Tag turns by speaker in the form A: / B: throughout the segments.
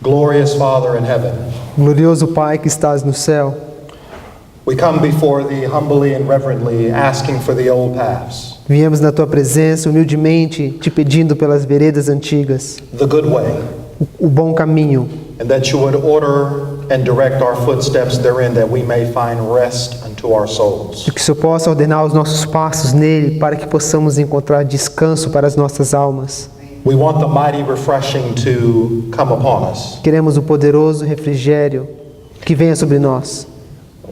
A: Glorious Father in heaven,
B: Glorioso Pai que estás no céu,
A: we come before thee humbly and reverently, asking for the old paths,
B: viemos na tua presença humildemente te pedindo pelas veredas antigas,
A: the good way,
B: o bom caminho,
A: and that you would order and direct our footsteps therein, that we may find rest unto our souls.
B: e que o Senhor possa ordenar os nossos passos nele para que possamos encontrar descanso para as nossas almas.
A: We want the mighty refreshing to come upon us.
B: Queremos o poderoso refrigério que venha sobre nós.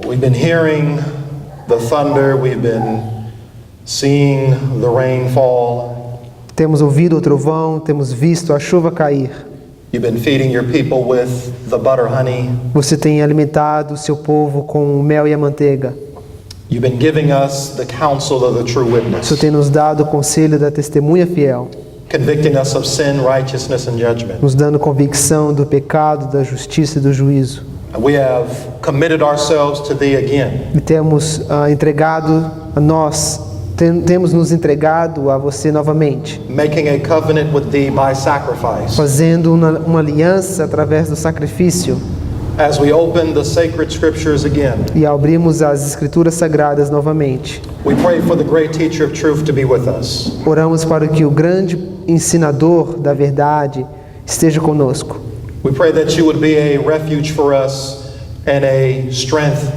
A: We've been hearing the thunder, we've been seeing the rain fall.
B: Temos ouvido o trovão, temos visto a chuva cair.
A: You've been feeding your people with the butter honey.
B: Você tem alimentado o seu povo com o mel e a manteiga.
A: You've been giving us the counsel of the true
B: O
A: witness,
B: Senhor tem nos dado o conselho da testemunha fiel,
A: convicting us of sin, righteousness, and judgment.
B: nos dando convicção do pecado, da justiça e do juízo.
A: We have committed ourselves to thee again,
B: E temos entregado a nós, temos nos entregado a você novamente,
A: making a covenant with thee by sacrifice.
B: fazendo uma aliança através do sacrifício.
A: As we open the sacred scriptures again,
B: E abrimos as escrituras sagradas novamente.
A: we pray for the great teacher of truth to be with us.
B: Oramos para que o grande ensinador da verdade esteja conosco.
A: We pray that you would be a refuge for us and a strength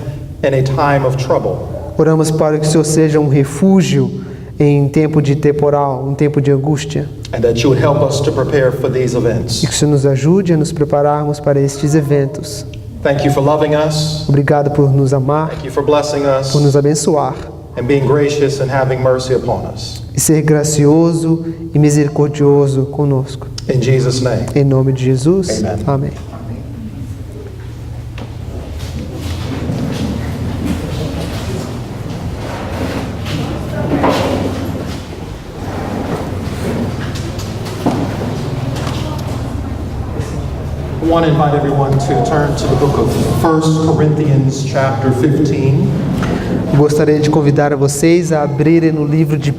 A: in a time of trouble.
B: Oramos para que o Senhor seja um refúgio em tempo de temporal, um tempo de angústia.
A: And that you would help us to prepare for these
B: E
A: events.
B: que o Senhor nos ajude a nos prepararmos para estes eventos.
A: Thank you for loving us.
B: Obrigado por nos amar,
A: Thank you for blessing us
B: por nos abençoar
A: and being gracious and having mercy upon us.
B: e ser gracioso e misericordioso conosco.
A: In Jesus' name.
B: Em nome de Jesus.
A: Amen.
B: Amém.
A: I want to invite everyone to turn to the book of 1 Corinthians chapter 15.
B: Gostaria de convidar a vocês a abrirem no livro de 1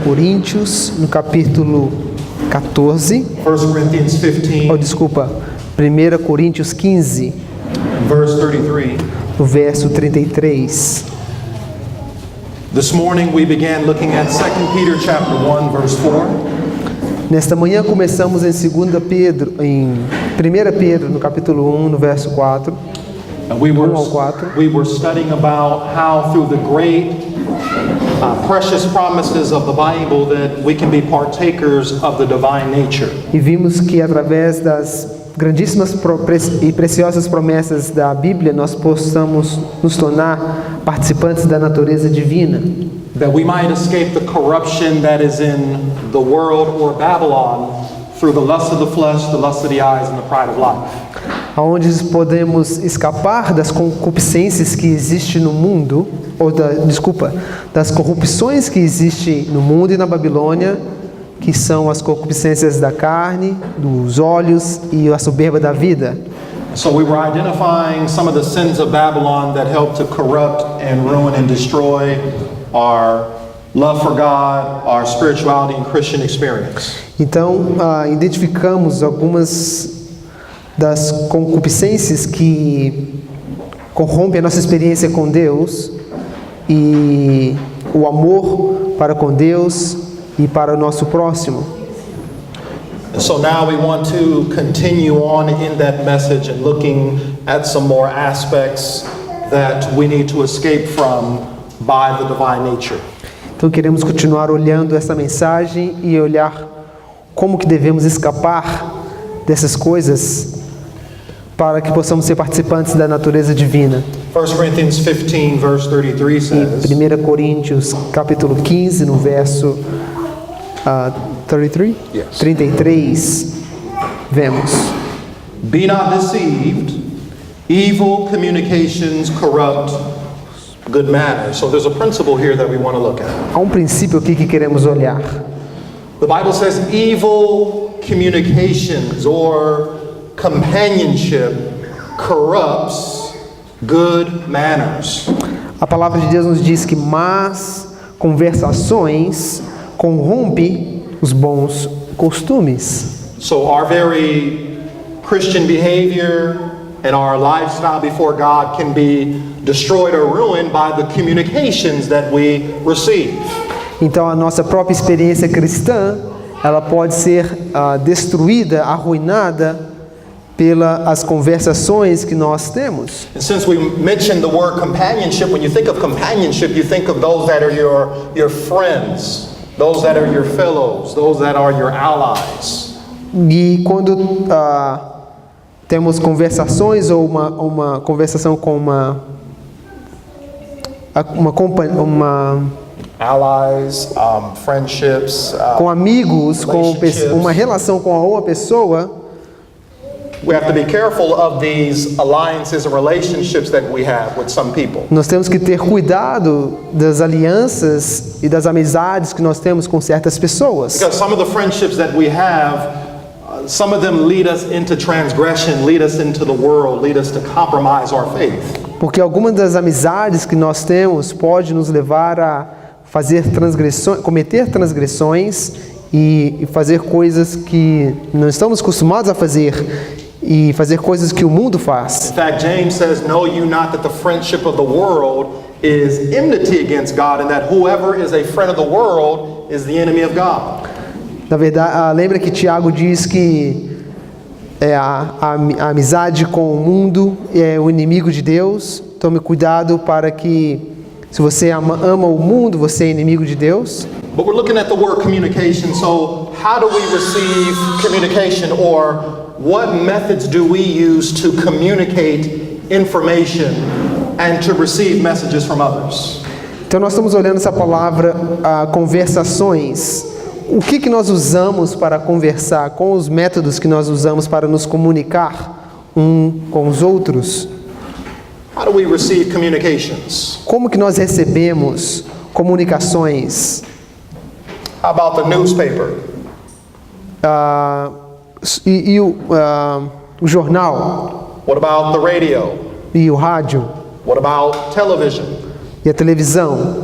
B: Coríntios, no capítulo 14.
A: 1 Corinthians 15,
B: 1 Coríntios 15,
A: verse 33.
B: no verso 33.
A: This morning we began looking at 2 Peter chapter 1, verse 4.
B: Nesta manhã começamos em 1 Pedro, no capítulo 1, no verso 4.
A: And we
B: 1 ao 4.
A: were studying about how through the great precious promises of the Bible that we can be partakers of the divine nature.
B: E vimos que através das grandíssimas e preciosas promessas da Bíblia nós possamos nos tornar participantes da natureza divina,
A: That we might escape the corruption that is in the world or Babylon through the lust of the flesh, the lust of the eyes, and the pride of life.
B: aonde podemos escapar das concupiscências que existem no mundo, das corrupções que existem no mundo e na Babilônia, que são as concupiscências da carne, dos olhos e a soberba da vida.
A: So we were identifying some of the sins of Babylon that help to corrupt and ruin and destroy our love for God, our spirituality and Christian experience.
B: Então, identificamos algumas das concupiscências que corrompem a nossa experiência com Deus e o amor para com Deus e para o nosso próximo.
A: So now we want to continue on in that message and looking at some more aspects that we need to escape from by the divine nature.
B: Então queremos continuar olhando essa mensagem e olhar como que devemos escapar dessas coisas para que possamos ser participantes da natureza divina.
A: 1 Corinthians 15 verse 33 says,
B: 1 Coríntios capítulo 15, no verso 33?
A: Yes.
B: 33, vemos:
A: "Be not deceived, evil communications corrupt good manners." So there's a principle here that we want to look at.
B: há um princípio aqui que queremos olhar.
A: The Bible says evil communications or companionship corrupts good manners.
B: A palavra de Deus nos diz que más conversações corrompe os bons costumes.
A: So our very Christian behavior and our lifestyle before God can be destroyed or ruined by the communications that we receive.
B: Então a nossa própria experiência cristã, ela pode ser destruída, arruinada pelas conversações que nós temos.
A: And since we mentioned the word companionship, when you think of companionship, you think of those that are your friends, those that are your fellows, those that are your allies.
B: E quando temos conversações ou uma conversação com uma
A: Allies, friendships,
B: com amigos, com uma relação com uma pessoa,
A: we have to be careful of these alliances and relationships that we have with some people.
B: nós temos que ter cuidado das alianças e das amizades que nós temos com certas pessoas.
A: Because some of the friendships that we have, some of them lead us into transgression, lead us into the world, lead us to compromise our faith.
B: Porque algumas das amizades que nós temos pode nos levar a fazer transgressões, cometer transgressões e fazer coisas que não estamos acostumados a fazer e fazer coisas que o mundo faz.
A: In fact, James says, "Know you not that the friendship of the world is enmity against God, and that whoever is a friend of the world is the enemy of God."
B: Na verdade, lembra que Tiago diz que a amizade com o mundo é o inimigo de Deus. Tome cuidado para que, se você ama o mundo, você é inimigo de Deus.
A: But we're looking at the word communication. So, how do we receive communication, or what methods do we use to communicate information and to receive messages from others?
B: Então nós estamos olhando essa palavra conversações. O que nós usamos para conversar? Com os métodos que nós usamos para nos comunicar com os outros?
A: How do we receive communications?
B: Como que nós recebemos comunicações?
A: How about the newspaper?
B: O jornal?
A: What about the radio?
B: E o rádio?
A: What about television?
B: E a televisão?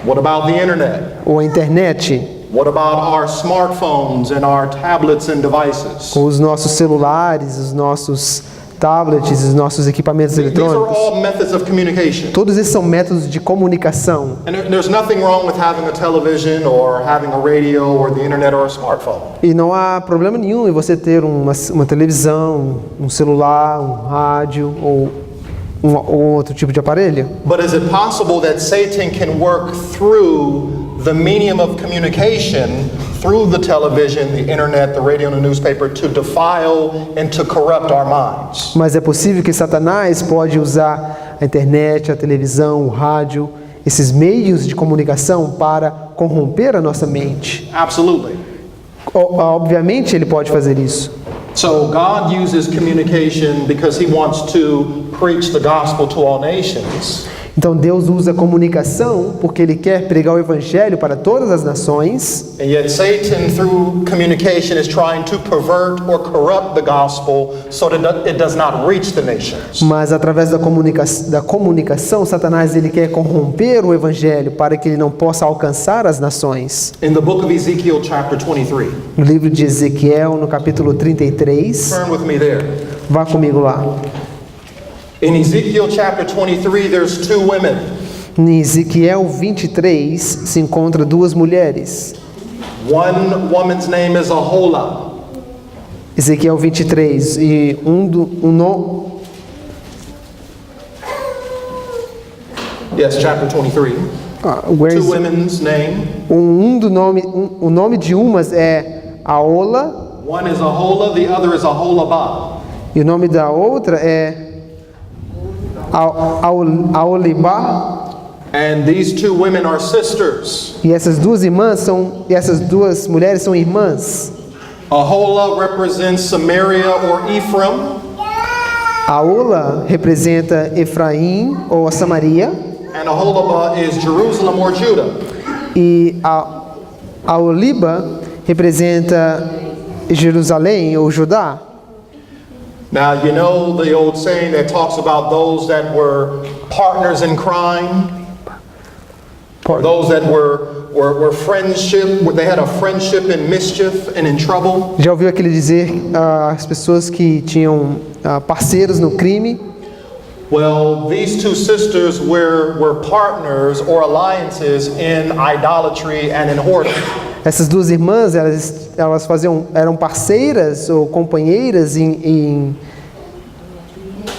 A: What about the internet?
B: Ou a internet?
A: What about our smartphones and our tablets and devices?
B: Com os nossos celulares, os nossos tablets, os nossos equipamentos
A: These are
B: eletrônicos?
A: all methods of communication.
B: Todos esses são métodos de comunicação.
A: And there's nothing wrong with having a television or having a radio or the internet or a smartphone.
B: E não há problema nenhum em você ter uma televisão, um celular, um rádio ou outro tipo de aparelho.
A: But is it possible that Satan can work through the medium of communication, through the television, the internet, the radio, and the newspaper, to defile and to corrupt our minds?
B: Mas é possível que Satanás pode usar a internet, a televisão, o rádio, esses meios de comunicação para corromper a nossa mente.
A: Absolutely.
B: Obviamente ele pode fazer isso.
A: So God uses communication because He wants to preach the gospel to all nations.
B: Então Deus usa a comunicação porque Ele quer pregar o Evangelho para todas as nações.
A: And yet Satan, through communication, is trying to pervert or corrupt the gospel so that it does not reach the nations.
B: Mas através da comunicação, Satanás ele quer corromper o Evangelho para que ele não possa alcançar as nações.
A: In the book of Ezekiel, chapter 23.
B: No livro de Ezequiel, no capítulo 33,
A: Turn with me there.
B: vá comigo lá.
A: In Ezekiel chapter 23, there's two women.
B: Em Ezequiel 23 se encontra duas mulheres.
A: One woman's name is Aholah.
B: Ezequiel 23 e
A: Yes, chapter 23. Two women's name.
B: O nome de umas é Aola
A: One is Aholah, the other is Aholabah.
B: e o nome da outra é Aolibá.
A: And these two women are sisters.
B: E essas duas mulheres são irmãs.
A: Aholah represents Samaria or Ephraim,
B: Aola representa Efraim ou a Samaria
A: and Aholabah is Jerusalem or Judah.
B: e Aoliba representa Jerusalém ou Judá.
A: Now, you know the old saying that talks about those that were partners in crime? or those that were friendship, they had a friendship in mischief and in trouble.
B: Já ouviu aquele dizer as pessoas que tinham parceiros no crime?
A: Well, these two sisters were partners or alliances in idolatry and in whoredom.
B: Essas duas irmãs, elas eram parceiras ou companheiras em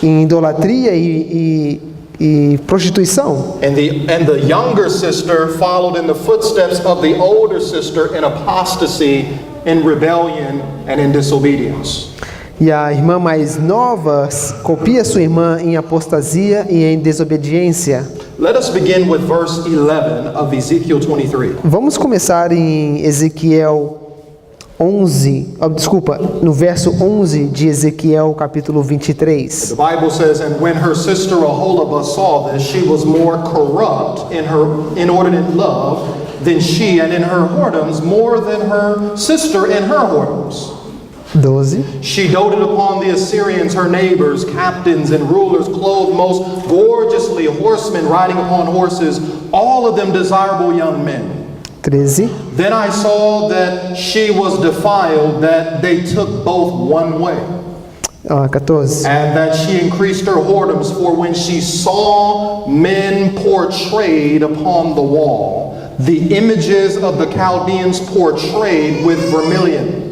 B: idolatria e prostituição.
A: And the younger sister followed in the footsteps of the older sister in apostasy, in rebellion, and in disobedience.
B: E a irmã mais nova copia sua irmã em apostasia e em desobediência.
A: Let us begin with verse 11 of Ezekiel 23.
B: Vamos começar em Ezequiel 11, no verso 11 de Ezequiel capítulo 23.
A: The Bible says, and when her sister Aholibah saw this, she was more corrupt in her inordinate love than she, and in her whoredoms more than her sister in her whoredoms.
B: 12.
A: She doted upon the Assyrians, her neighbors, captains and rulers, clothed most gorgeously, horsemen riding upon horses, all of them desirable young men.
B: 13.
A: Then I saw that she was defiled, that they took both one way,
B: 14.
A: and that she increased her whoredoms, for when she saw men portrayed upon the wall, the images of the Chaldeans portrayed with vermilion,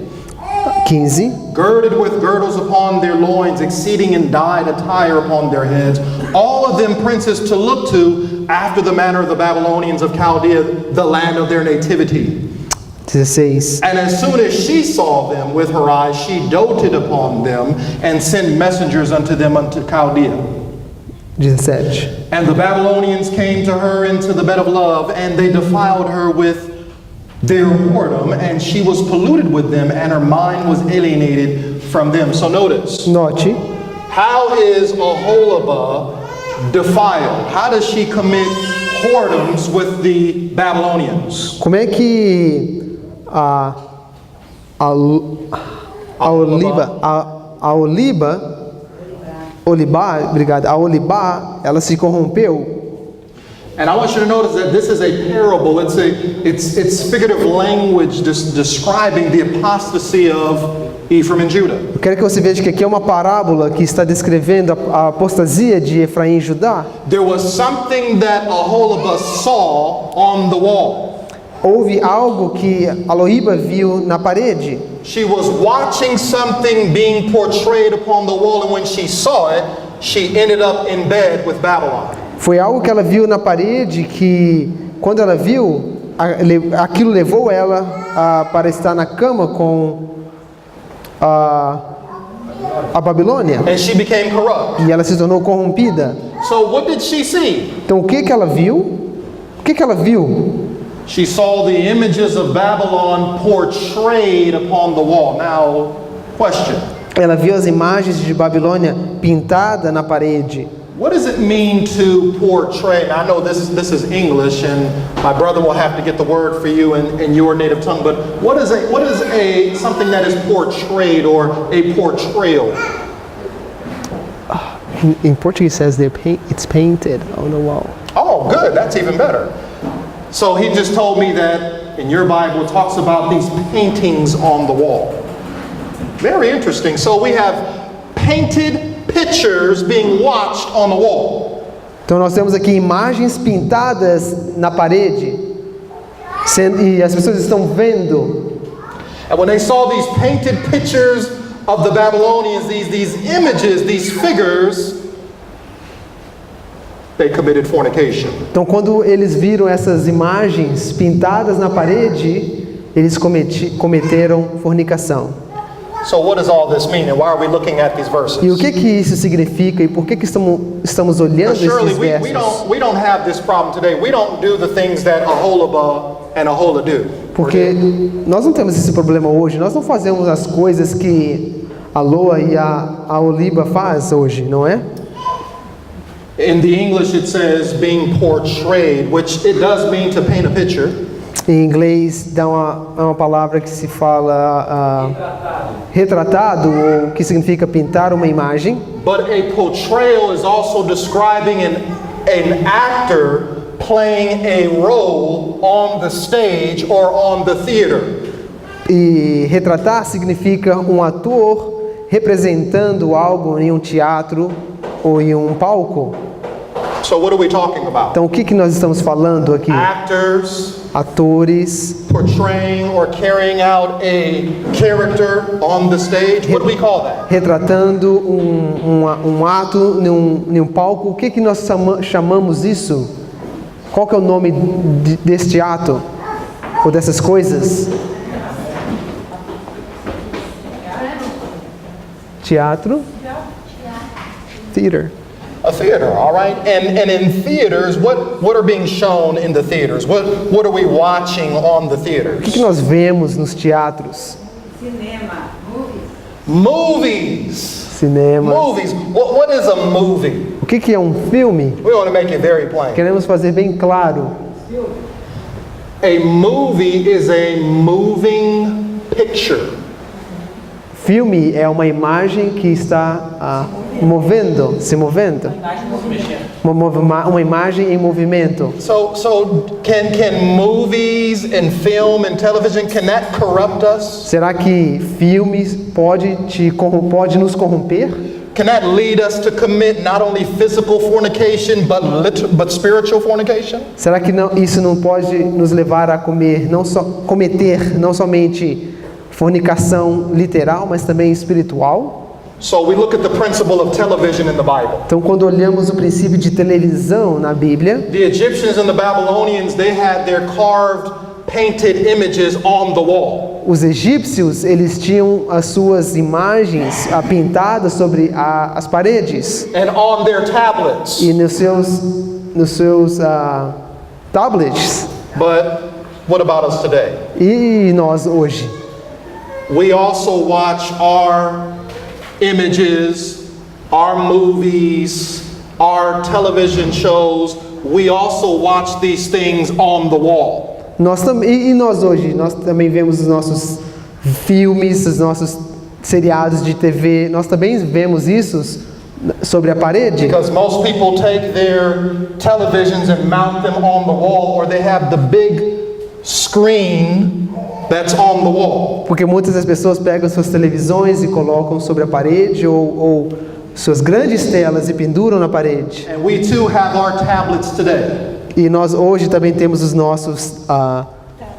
B: 15.
A: girded with girdles upon their loins, exceeding in dyed attire upon their heads, all of them princes to look to, after the manner of the Babylonians of Chaldea, the land of their nativity.
B: 16.
A: And as soon as she saw them with her eyes, she doted upon them, and sent messengers unto them unto Chaldea.
B: 17.
A: And the Babylonians came to her into the bed of love, and they defiled her with their whoredom, and she was polluted with them, and her mind was alienated from them. So notice,
B: Note,
A: how is Aholibah defiled? How does she commit whoredoms with the Babylonians?
B: como é que a Olibá, ela se corrompeu.
A: And I want you to notice that this is a parable. It's figurative language describing the apostasy of Ephraim and Judah.
B: Eu quero que você veja que aqui é uma parábola que está descrevendo a apostasia de Efraim e Judá.
A: There was something that Aholibah saw on the wall.
B: Houve algo que Aloíba viu na parede.
A: She was watching something being portrayed upon the wall, and when she saw it, she ended up in bed with Babylon.
B: Foi algo que ela viu na parede que, quando ela viu, aquilo levou ela para estar na cama com a Babilônia.
A: And she became corrupt.
B: E ela se tornou corrompida.
A: So what did she see?
B: Então o que ela viu? O que ela viu?
A: She saw the images of Babylon portrayed upon the wall. Now, question.
B: Ela viu as imagens de Babilônia pintada na parede.
A: What does it mean to portray? Now, I know this is English, and my brother will have to get the word for you in your native tongue. But what is something that is portrayed or a portrayal?
B: In Portuguese says it's painted on the wall.
A: Oh, good. That's even better. So he just told me that in your Bible it talks about these paintings on the wall. Very interesting. So we have painted pictures being watched on the wall.
B: Então nós temos aqui imagens pintadas na parede, e as pessoas estão vendo.
A: And when they saw these painted pictures of the Babylonians, these images, these figures, they committed fornication.
B: Então quando eles viram essas imagens pintadas na parede, eles cometeram fornicação.
A: So what does all this mean, and why are we looking at these verses?
B: E o que isso significa e por que estamos olhando
A: Surely
B: esses versos?
A: we don't have this problem today. We don't do the things that Aholibah and Aholah do.
B: Porque nós não temos esse problema hoje. Nós não fazemos as coisas que a Loa e a Oliba faz hoje, não é?
A: In the English it says being portrayed, which it does mean to paint a picture.
B: Em inglês dá uma palavra que se fala retratado, ou que significa pintar uma imagem.
A: But a portrayal is also describing an actor playing a role on the stage or on the theater.
B: E retratar significa um ator representando algo em um teatro ou em um palco.
A: So what are we talking about?
B: Então, o que nós estamos falando aqui?
A: Actors
B: Atores
A: portraying or carrying out a character on the stage. What do we call that?
B: retratando um ato em um palco. O que nós chamamos isso? Qual que é o nome deste ato? Ou dessas coisas? Teatro? Theater.
A: A theater, all right? And in theaters, what are being shown in the theaters? What are we watching on the
B: O
A: theaters?
B: que nós vemos nos teatros?
C: Cinema,
A: Movies.
B: Cinema.
A: Movies. What is a movie?
B: O que é um filme?
A: We want to make it very plain.
B: Queremos fazer bem claro.
A: A movie is a moving picture.
B: Filme é uma imagem que está se movendo. Uma imagem em movimento.
A: So can movies and film and television, can that corrupt us?
B: Será que filmes pode nos corromper?
A: Can that lead us to commit not only physical fornication but spiritual fornication?
B: Será que isso não pode nos levar a cometer não somente fornicação literal, mas também espiritual?
A: So we look at the principle of television in the Bible.
B: Então, quando olhamos o princípio de televisão na Bíblia,
A: The Egyptians and the Babylonians, they had their carved, painted images on the wall.
B: os egípcios, eles tinham as suas imagens pintadas sobre as paredes
A: And on their tablets.
B: e nos seus tablets.
A: But what about us today?
B: E nós hoje?
A: We also watch our images, our movies, our television shows. We also watch these things on the wall.
B: Nós hoje, nós também vemos os nossos filmes, os nossos seriados de TV, nós também vemos isso sobre a parede.
A: Because most people take their televisions and mount them on the wall, or they have the big screen that's on the wall.
B: Porque muitas das pessoas pegam suas televisões e colocam sobre a parede ou suas grandes telas e penduram na parede.
A: And we too have our tablets today.
B: E nós hoje também temos os nossos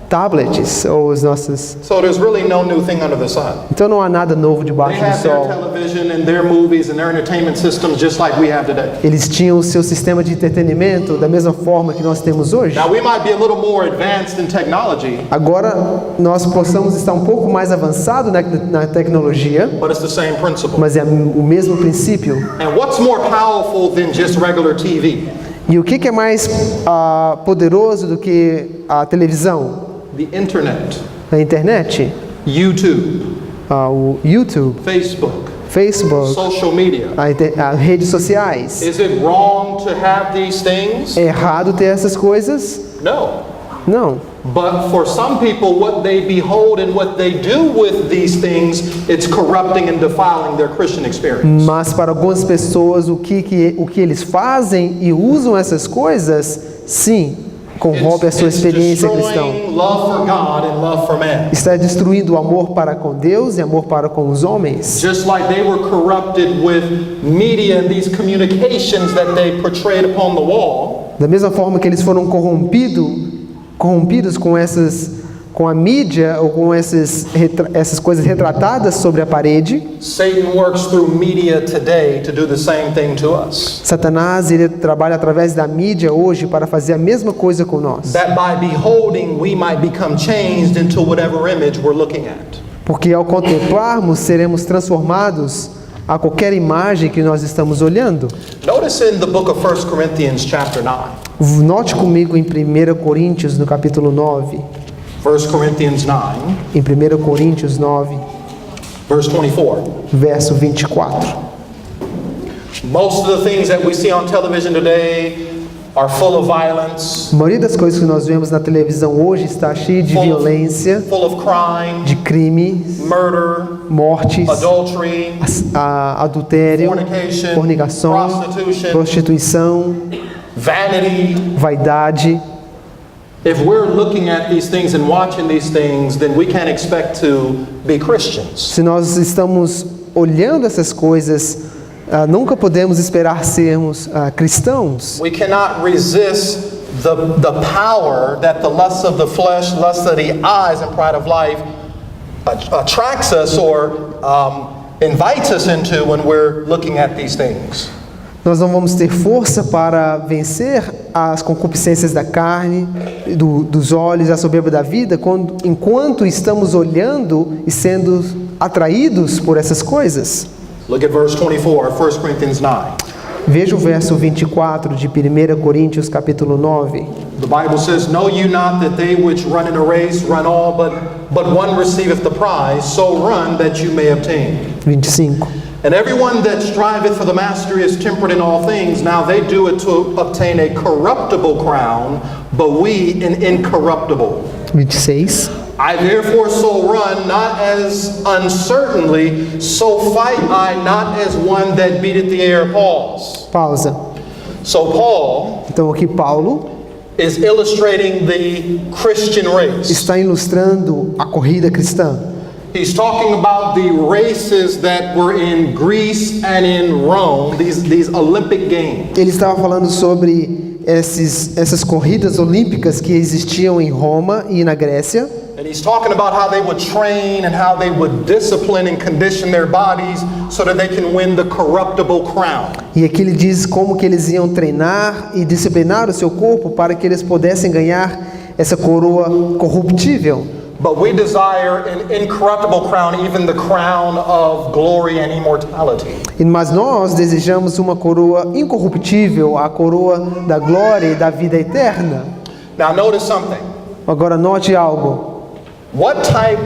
B: tablets ou os nossos.
A: So there's really no new thing under the sun.
B: Então não há nada novo
A: They
B: debaixo do
A: have their
B: sol.
A: television and their movies and their entertainment systems just like we have today.
B: Eles tinham o seu sistema de entretenimento da mesma forma que nós temos hoje.
A: Now we might be a little more advanced in technology,
B: Agora nós possamos estar um pouco mais avançado na tecnologia,
A: but it's the same principle.
B: mas é o mesmo princípio.
A: And what's more powerful than just regular TV?
B: E o que é mais poderoso do que a televisão?
A: The internet,
B: A internet,
A: YouTube,
B: o YouTube, Facebook,
A: social media.
B: as redes sociais.
A: Is it wrong to have these things?
B: É errado ter essas coisas?
A: No.
B: Não.
A: But for some people, what they behold and what they do with these things, it's corrupting and defiling their Christian experience.
B: Mas para algumas pessoas, o que eles fazem e usam essas coisas, sim, corrompe a sua
A: It's
B: experiência cristã.
A: destroying love for God and love for man.
B: Está destruindo o amor para com Deus e amor para com os homens.
A: Just like they were corrupted with media and these communications that they portrayed upon the wall,
B: Da mesma forma que eles foram corrompidos com a mídia ou com essas coisas retratadas sobre a parede,
A: Satan works through media today to do the same thing to us.
B: Satanás ele trabalha através da mídia hoje para fazer a mesma coisa com nós.
A: That by beholding, we might become changed into whatever image we're looking at.
B: Porque ao contemplarmos, seremos transformados a qualquer imagem que nós estamos olhando.
A: Notice in the book of 1 Corinthians chapter 9.
B: Note comigo em 1 Coríntios, no capítulo 9.
A: 1 Corinthians 9,
B: Em 1 Coríntios 9,
A: verse 24.
B: verso 24.
A: Most of the things that we see on television today are full of violence,
B: A maioria das coisas que nós vemos na televisão hoje está cheia de violência,
A: full of crime,
B: de crimes,
A: murder,
B: mortes,
A: adultery,
B: adultério,
A: fornication,
B: fornicação,
A: prostitution.
B: prostituição,
A: vanity.
B: vaidade.
A: If we're looking at these things and watching these things, then we can't expect to be Christians.
B: Se nós estamos olhando essas coisas, nunca podemos esperar sermos cristãos.
A: We cannot resist the power that the lusts of the flesh, lusts of the eyes, and pride of life attracts us or invites us into when we're looking at these things.
B: Nós não vamos ter força para vencer as concupiscências da carne, dos olhos, a soberba da vida, enquanto estamos olhando e sendo atraídos por essas coisas.
A: Look at verse 24, 1 Corinthians 9.
B: Veja o verso 24 de 1 Coríntios capítulo 9.
A: The Bible says, "Know you not that they which run in a race run all, but one receiveth the prize, so run that you may obtain.
B: 25.
A: And everyone that striveth for the mastery is temperate in all things. Now they do it to obtain a corruptible crown, but we an incorruptible.
B: 26.
A: I therefore so run, not as uncertainly, so fight I not as one that beateth the air." Pause.
B: Pausa.
A: So Paul
B: Então aqui Paulo
A: is illustrating the Christian race.
B: está ilustrando a corrida cristã.
A: He's talking about the races that were in Greece and in Rome, these Olympic Games.
B: Ele estava falando sobre essas corridas olímpicas que existiam em Roma e na Grécia.
A: And he's talking about how they would train and how they would discipline and condition their bodies so that they can win the corruptible crown.
B: E aqui ele diz como que eles iam treinar e disciplinar o seu corpo para que eles pudessem ganhar essa coroa corruptível.
A: But we desire an incorruptible crown, even the crown of glory and immortality.
B: Mas nós desejamos uma coroa incorruptível, a coroa da glória e da vida eterna.
A: Now notice something.
B: Agora note algo.
A: What type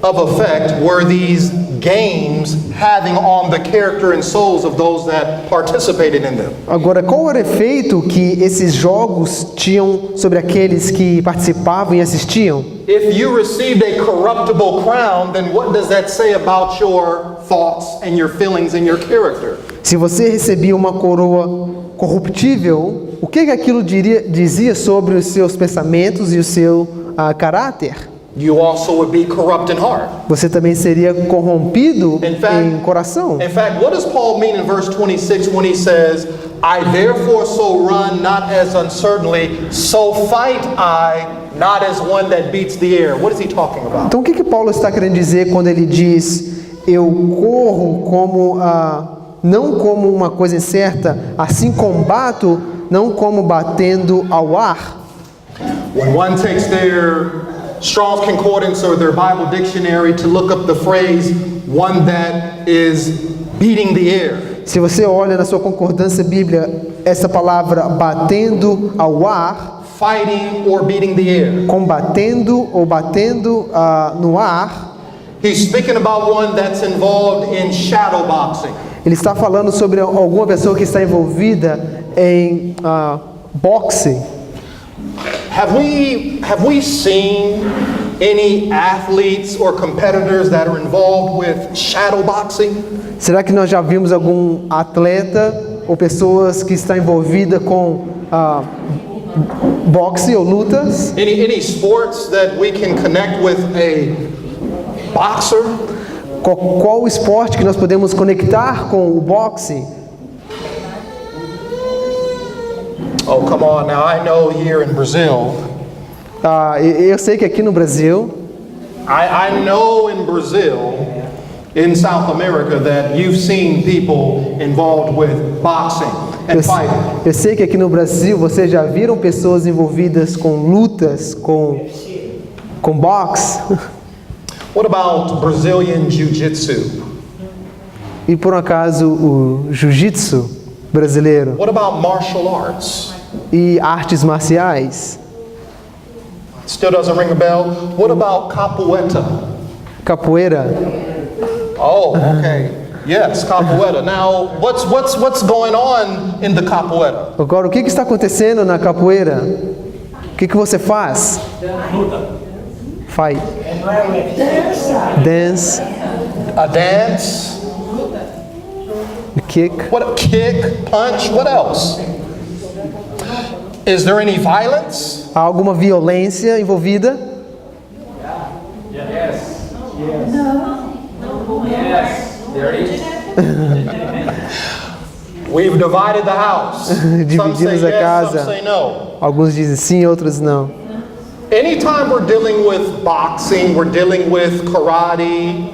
A: of effect were these games having on the character and souls of those that participated in them?
B: Agora, qual era o efeito que esses jogos tinham sobre aqueles que participavam e assistiam?
A: If you received a corruptible crown, then what does that say about your thoughts and your feelings and your character?
B: Se você recebia uma coroa corruptível, o que aquilo dizia sobre os seus pensamentos e o seu caráter?
A: You also would be corrupt in heart.
B: Você também seria corrompido em coração.
A: In fact, what does Paul mean in verse 26 when he says, "I therefore so run, not as uncertainly, so fight I, not as one that beats the air"? What is he talking about?
B: Então o que Paulo está querendo dizer quando ele diz: eu corro como não como uma coisa incerta, assim combato, não como batendo ao ar?
A: When one takes their Strong's Concordance or their Bible dictionary to look up the phrase "one that is beating the air",
B: Se você olha na sua concordância bíblica essa palavra batendo ao ar,
A: fighting or beating the air,
B: combatendo ou batendo no ar,
A: he's speaking about one that's involved in shadow boxing.
B: ele está falando sobre alguma pessoa que está envolvida em boxe.
A: Have we seen any athletes or competitors that are involved with shadow boxing?
B: Será que nós já vimos algum atleta ou pessoas que estão envolvidas com boxe ou lutas?
A: Any sports that we can connect with a boxer?
B: Qual esporte que nós podemos conectar com o boxe?
A: Oh, come on now. I know here in Brazil,
B: Eu sei que aqui no Brasil,
A: I know in Brazil, in South America, that you've seen people involved with boxing and fighting.
B: eu sei que aqui no Brasil vocês já viram pessoas envolvidas com lutas, com boxe.
A: What about Brazilian Jiu-Jitsu?
B: E por um acaso o jiu-jitsu brasileiro
A: What about martial arts?
B: e artes marciais?
A: Still doesn't ring a bell. What about capoeira?
B: Capoeira.
A: Oh, okay. Yes, capoeira. Now, what's going on in the capoeira?
B: Agora, o que está acontecendo na capoeira? O que você faz? Fight. Dance.
A: A dance.
B: Kick.
A: What? Kick, punch. What else? Is there any violence?
B: Há alguma violência envolvida?
A: We've divided the house. Some say
B: Dividimos a
A: yes,
B: casa.
A: some say no.
B: Alguns dizem sim, outros não.
A: Anytime we're dealing with boxing, we're dealing with karate,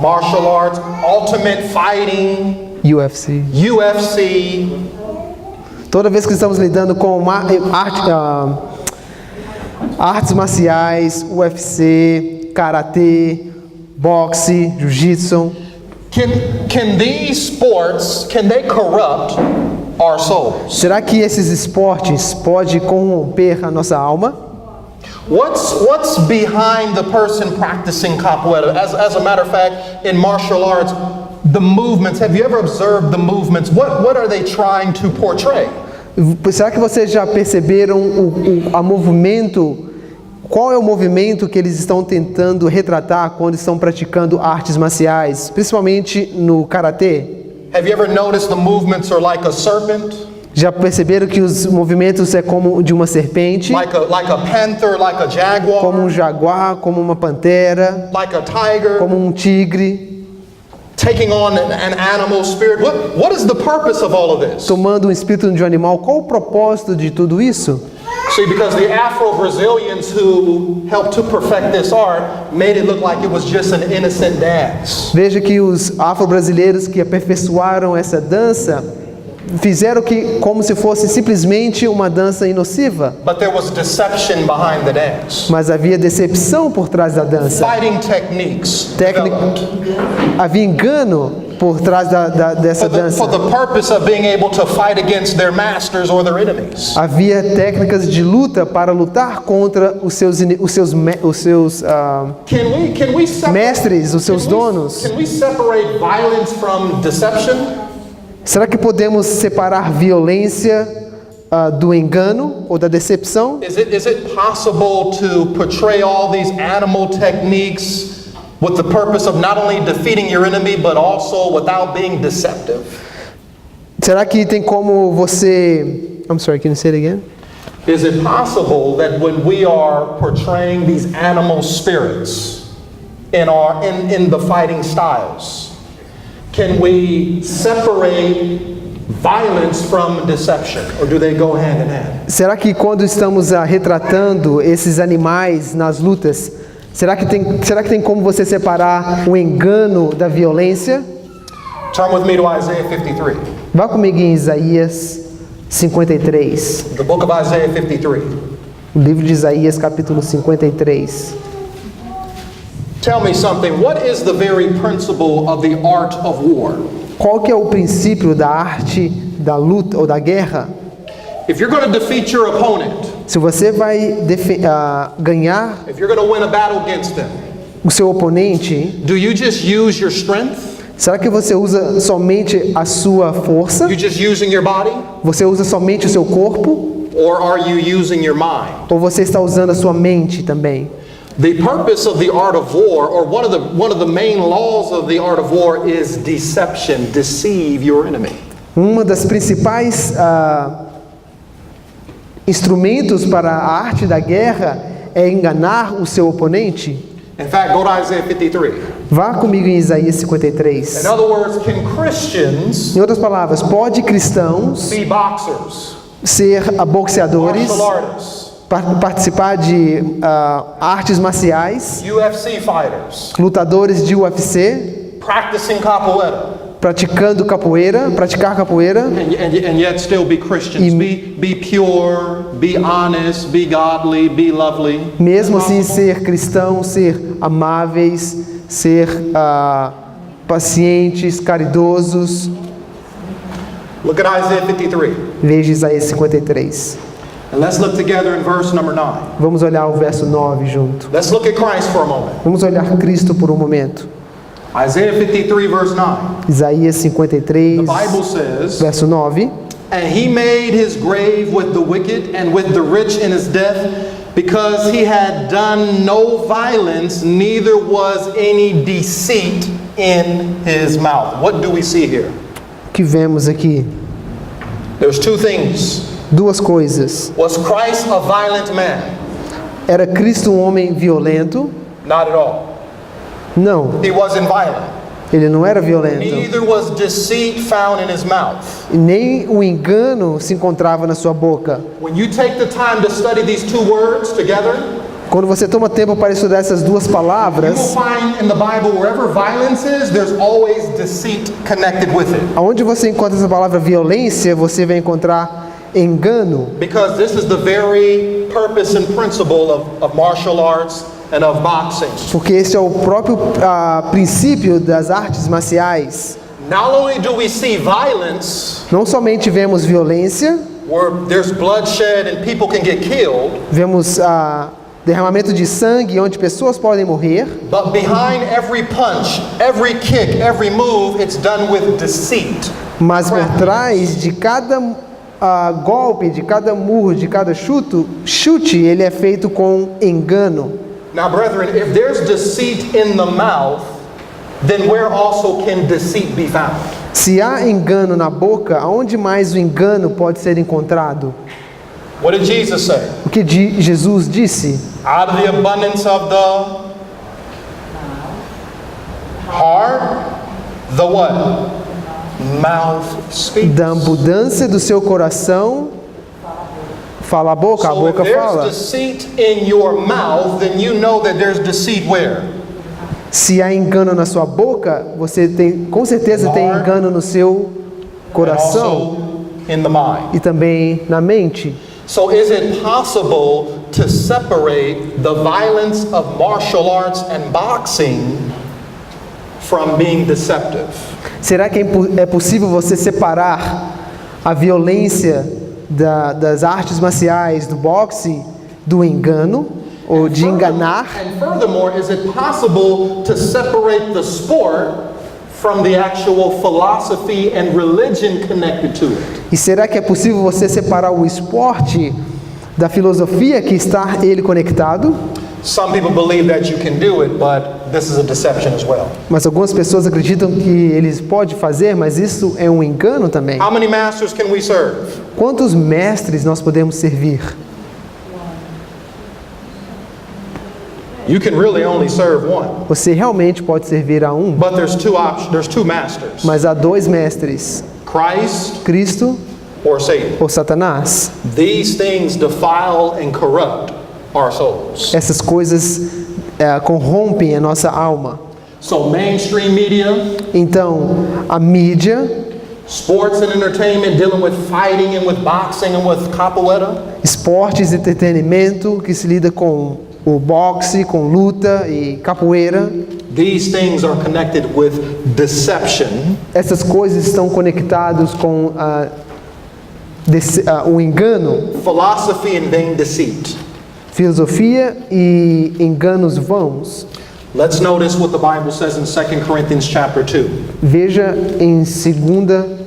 A: martial arts, ultimate fighting,
B: UFC.
A: UFC,
B: Toda vez que estamos lidando com artes marciais, UFC, karatê, boxe, jiu-jitsu,
A: can these sports, can they corrupt our souls?
B: será que esses esportes podem corromper a nossa alma?
A: What's behind the person practicing capoeira? As a matter of fact, in martial arts, the movements, have you ever observed the movements? What are they trying to portray?
B: Será que vocês já perceberam o movimento? Qual é o movimento que eles estão tentando retratar quando estão praticando artes marciais, principalmente no karatê?
A: Have you ever noticed the movements are like a serpent?
B: Já perceberam que os movimentos é como de uma serpente,
A: Like a panther, like a jaguar,
B: como um jaguar, como uma pantera,
A: like a tiger,
B: como um tigre,
A: taking on an animal spirit. What is the purpose of all of this?
B: tomando um espírito de um animal? Qual o propósito de tudo isso?
A: See, because the Afro-Brazilians who helped to perfect this art made it look like it was just an innocent dance.
B: Veja que os afro-brasileiros que aperfeiçoaram essa dança fizeram que como se fosse simplesmente uma dança inociva,
A: But there was deception behind the dance.
B: mas havia decepção por trás da dança.
A: Fighting techniques
B: Técnica,
A: developed
B: havia engano por trás dessa dança.
A: for the purpose of being able to fight against their masters or their enemies.
B: Havia técnicas de luta para lutar contra os seus
A: Can we separate,
B: mestres, os seus donos.
A: Can we separate violence from deception?
B: Será que podemos separar violência do engano ou da decepção?
A: Is it possible to portray all these animal techniques with the purpose of not only defeating your enemy but also without being deceptive?
B: Será que tem como você... I'm sorry, can you say it again?
A: Is it possible that when we are portraying these animal spirits in the fighting styles, can we separate violence from deception, or do they go hand in hand?
B: Será que quando estamos retratando esses animais nas lutas, será que tem como você separar o engano da violência?
A: Turn with me to Isaiah 53.
B: Vá comigo em Isaías 53.
A: The book of Isaiah 53.
B: O livro de Isaías, capítulo 53.
A: Tell me something. What is the very principle of the art of war?
B: Qual que é o princípio da arte da luta ou da guerra?
A: If you're going to defeat your opponent,
B: Se você vai ganhar
A: if you're going to win a battle against them,
B: o seu oponente,
A: do you just use your strength?
B: será que você usa somente a sua força?
A: You just using your body?
B: Você usa somente o seu corpo?
A: Or are you using your mind?
B: Ou você está usando a sua mente também?
A: The purpose of the art of war, or one of the main laws of the art of war, is deception. Deceive your enemy.
B: Uma das principais instrumentos para a arte da guerra é enganar o seu oponente.
A: In fact, go to Isaiah 53.
B: Vá comigo em Isaías 53.
A: In other words, can Christians
B: Em outras palavras, pode cristãos
A: be boxers,
B: ser boxeadores,
A: martial artists,
B: participar de artes marciais,
A: UFC fighters,
B: lutadores de UFC,
A: practicing capoeira,
B: praticar capoeira,
A: and yet still be Christians? Be pure, be honest, be godly, be lovely.
B: mesmo assim ser cristão, ser amáveis, ser pacientes, caridosos.
A: Look at Isaiah 53.
B: Veja Isaías 53.
A: And let's look together in verse number 9.
B: Vamos olhar o verso 9 junto.
A: Let's look at Christ for a moment.
B: Vamos olhar Cristo por um momento.
A: Isaiah 53 verse 9.
B: Isaías 53,
A: The Bible says,
B: verso 9.
A: "And he made his grave with the wicked and with the rich in his death, because he had done no violence, neither was any deceit in his mouth." What do we see here?
B: O que vemos aqui?
A: There's two things.
B: Duas coisas.
A: Was Christ a violent man?
B: Era Cristo um homem violento?
A: Not at all.
B: Não,
A: He wasn't violent.
B: ele não era violento.
A: Neither was deceit found in his mouth.
B: E nem o engano se encontrava na sua boca.
A: When you take the time to study these two words together,
B: Quando você toma tempo para estudar essas duas
A: you will
B: palavras,
A: find in the Bible wherever violence is, there's always deceit connected with it.
B: aonde você encontra essa palavra violência, você vai encontrar engano.
A: Because this is the very purpose and principle of martial arts and of boxing.
B: Porque esse é o próprio princípio das artes marciais.
A: Not only do we see violence
B: Não somente vemos violência,
A: where there's bloodshed and people can get killed,
B: vemos derramamento de sangue onde pessoas podem morrer,
A: but behind every punch, every kick, every move, it's done with deceit.
B: mas por trás de cada golpe, de cada murro, de cada chute, ele é feito com engano.
A: Now, brethren, if there's deceit in the mouth, then where also can deceit be found?
B: Se há engano na boca, aonde mais o engano pode ser encontrado?
A: What did Jesus say?
B: O que Jesus disse?
A: Out of the abundance of the heart, the what? Mouth speaks.
B: Da abundância do seu coração, fala a boca
A: So if there's
B: fala.
A: deceit in your mouth, then you know that there's deceit where?
B: Se há engano na sua boca, você tem, com certeza tem engano no seu
A: And
B: coração
A: also in the mind.
B: e também na mente.
A: So is it possible to separate the violence of martial arts and boxing from being deceptive?
B: Será que é possível você separar a violência das artes marciais, do boxe, do engano ou de enganar?
A: And furthermore, is it possible to separate the sport from the actual philosophy and religion connected to it?
B: E será que é possível você separar o esporte da filosofia que está ele conectado?
A: Some people believe that you can do it, but this is a deception as well.
B: Mas algumas pessoas acreditam que eles podem fazer, mas isso é um engano também.
A: How many masters can we serve?
B: Quantos mestres nós podemos servir?
A: You can really only serve one.
B: Você realmente pode servir a um,
A: But there's two options, there's two masters.
B: mas há dois mestres,
A: Christ
B: Cristo
A: or Satan.
B: ou Satanás.
A: These things defile and corrupt our souls.
B: Essas coisas corrompem a nossa alma.
A: So mainstream media,
B: Então, a mídia,
A: sports and entertainment dealing with fighting and with boxing and with capoeira,
B: esportes e entretenimento que se lida com o boxe, com luta e capoeira,
A: these things are connected with deception,
B: essas coisas estão conectadas com o engano,
A: philosophy and vain deceit.
B: filosofia e enganos vãos.
A: Let's notice what the Bible says in 2 Corinthians chapter 2.
B: Veja em 2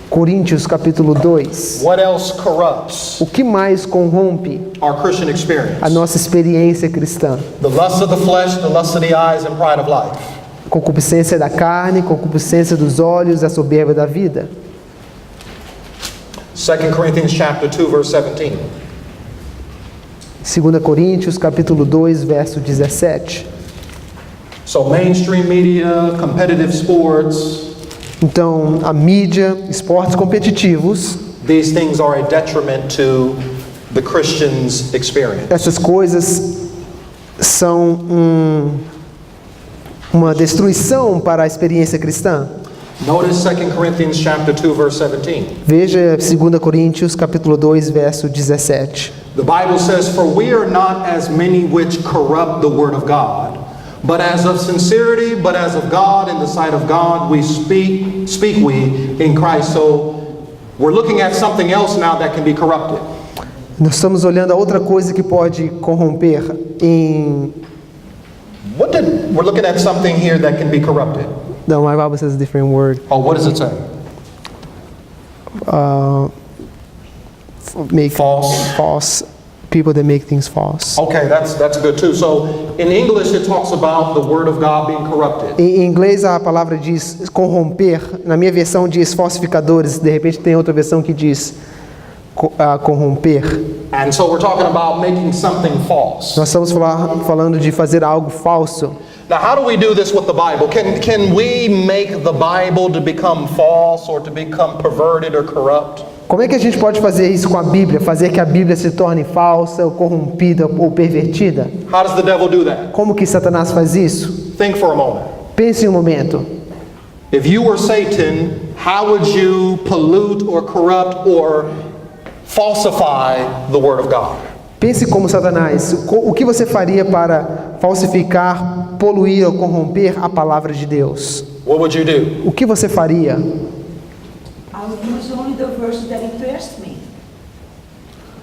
B: Coríntios capítulo 2.
A: What else corrupts
B: O que mais corrompe
A: our Christian experience?
B: a nossa experiência cristã?
A: The lust of the flesh, the lust of the eyes, and pride of life.
B: Concupiscência da carne, concupiscência dos olhos, a soberba da vida.
A: 2 Corinthians chapter 2 verse 17.
B: 2 Coríntios capítulo 2, verso 17.
A: So mainstream media, competitive sports,
B: Então, a mídia, esportes competitivos,
A: these things are a detriment to the Christian's experience.
B: essas coisas são uma destruição para a experiência cristã.
A: Notice 2 Corinthians chapter 2 verse 17.
B: Veja 2 Coríntios capítulo 2, verso 17.
A: The Bible says, "For we are not as many which corrupt the word of God, but as of sincerity, but as of God, in the sight of God, we speak we in Christ." So we're looking at something else now that can be corrupted.
B: Nós estamos olhando a outra coisa que pode corromper
A: We're looking at something here that can be corrupted.
B: No, my Bible says a different word.
A: Oh, what does it say?
B: Make
A: False.
B: false people that make things false.
A: Okay, that's good too. So in English it talks about the word of God being corrupted.
B: Em inglês a palavra diz corromper. Na minha versão diz falsificadores. De repente tem outra versão que diz corromper.
A: And so we're talking about making something false.
B: Nós estamos falando de fazer algo falso.
A: Now, how do we do this with the Bible? Can we make the Bible to become false or to become perverted or corrupt?
B: Como é que a gente pode fazer isso com a Bíblia? Fazer que a Bíblia se torne falsa, ou corrompida ou pervertida?
A: How does the devil do that?
B: Como que Satanás faz isso?
A: Think for a moment.
B: Pense em um momento.
A: If you were Satan, how would you pollute or corrupt or falsify the Word of God?
B: Pense como Satanás. O que você faria para falsificar, poluir ou corromper a palavra de Deus?
A: What would you do?
B: O que você faria?
C: I'll use only the verses that interest me,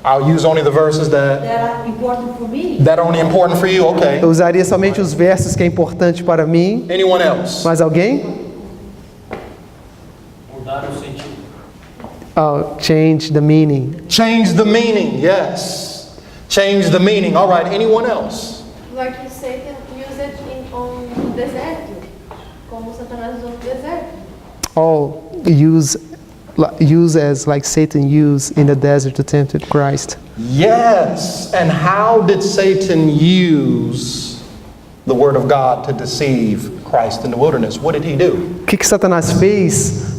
A: I'll use only the verses
C: that are important for me.
A: that are only important for you. Okay.
B: Eu usaria somente os versos que é importante para mim.
A: Anyone else?
B: Mais alguém?
D: Mudar o sentido.
B: Oh, change the meaning.
A: Change the meaning. Yes. Change the meaning. All right. Anyone else?
E: Like Satan used it on deserto, como Satanás usou no deserto.
B: Oh, use as like Satan used in the desert to tempt Christ.
A: Yes. And how did Satan use the Word of God to deceive Christ in the wilderness? What did he do?
B: O que Satanás fez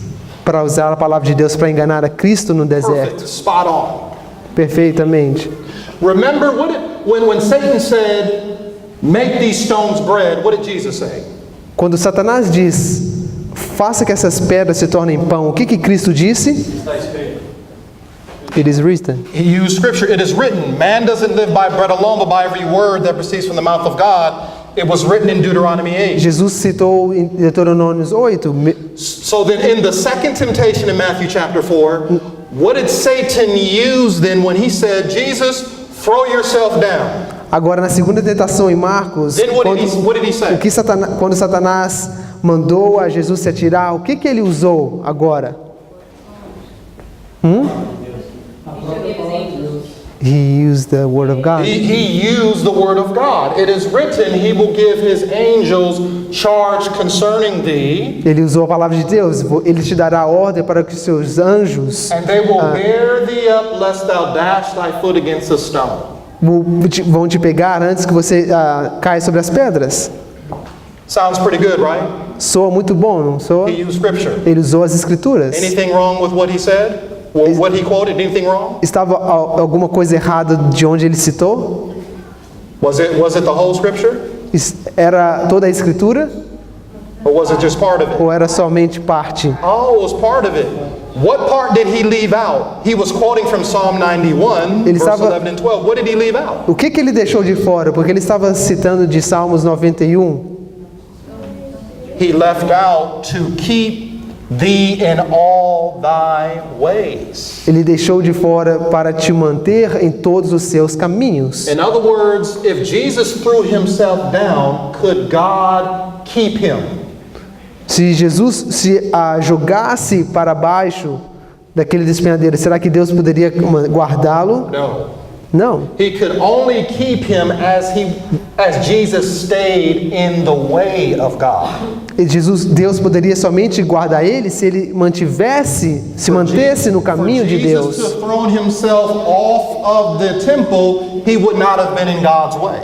B: para usar a palavra de Deus para enganar a Cristo no
A: Perfect.
B: deserto?
A: Spot on.
B: Perfeitamente.
A: Remember when Satan said, "Make these stones bread," what did Jesus say?
B: Quando Satanás diz, faça que essas pedras se tornem pão, o que Cristo disse?
D: Está escrito.
B: It is written.
A: He used scripture. It is written, man doesn't live by bread alone, but by every word that proceeds from the mouth of God. It was written in Deuteronomy 8.
B: Jesus citou em Deuteronômio 8.
A: So then in the second temptation in Matthew chapter 4, what did Satan use then when he said, Jesus, throw yourself down?
B: Agora na segunda tentação em Marcos,
A: Then what did he say?
B: quando Satanás mandou a Jesus se atirar, o que ele usou agora? He used the word of God.
A: He used the word of God. It is written, he will give his angels charge concerning thee,
B: Ele usou a palavra de Deus. Ele te dará ordem para que seus anjos
A: and they will bear thee up lest thou dash thy foot against a stone.
B: vão te pegar antes que você caia sobre as pedras.
A: Sounds pretty good, right?
B: Soa muito bom, não soa?
A: He used scripture.
B: Ele usou as escrituras.
A: Anything wrong with what he said? What he quoted? Anything wrong?
B: Estava alguma coisa errada de onde ele citou?
A: Was it the whole scripture?
B: Era toda a escritura
A: Or was it just part of it?
B: ou era somente parte?
A: Oh, it was part of it. What part did he leave out? He was quoting from Psalm 91,
B: Ele
A: verse
B: estava-
A: 11 and 12. What did he leave out?
B: O que ele deixou de fora? Porque ele estava citando de Salmos 91.
A: He left out to keep thee in all thy ways.
B: Ele deixou de fora para te manter em todos os seus caminhos.
A: In other words, if Jesus threw himself down, could God keep him?
B: Se Jesus se jogasse para baixo daquele despenhadeiro, será que Deus poderia guardá-lo?
A: No.
B: Não.
A: He could only keep him as Jesus stayed in the way of God.
B: Deus poderia somente guardar ele se ele se mantesse no caminho de
A: For Jesus
B: Deus.
A: to have thrown himself off of the temple, he would not have been in God's way.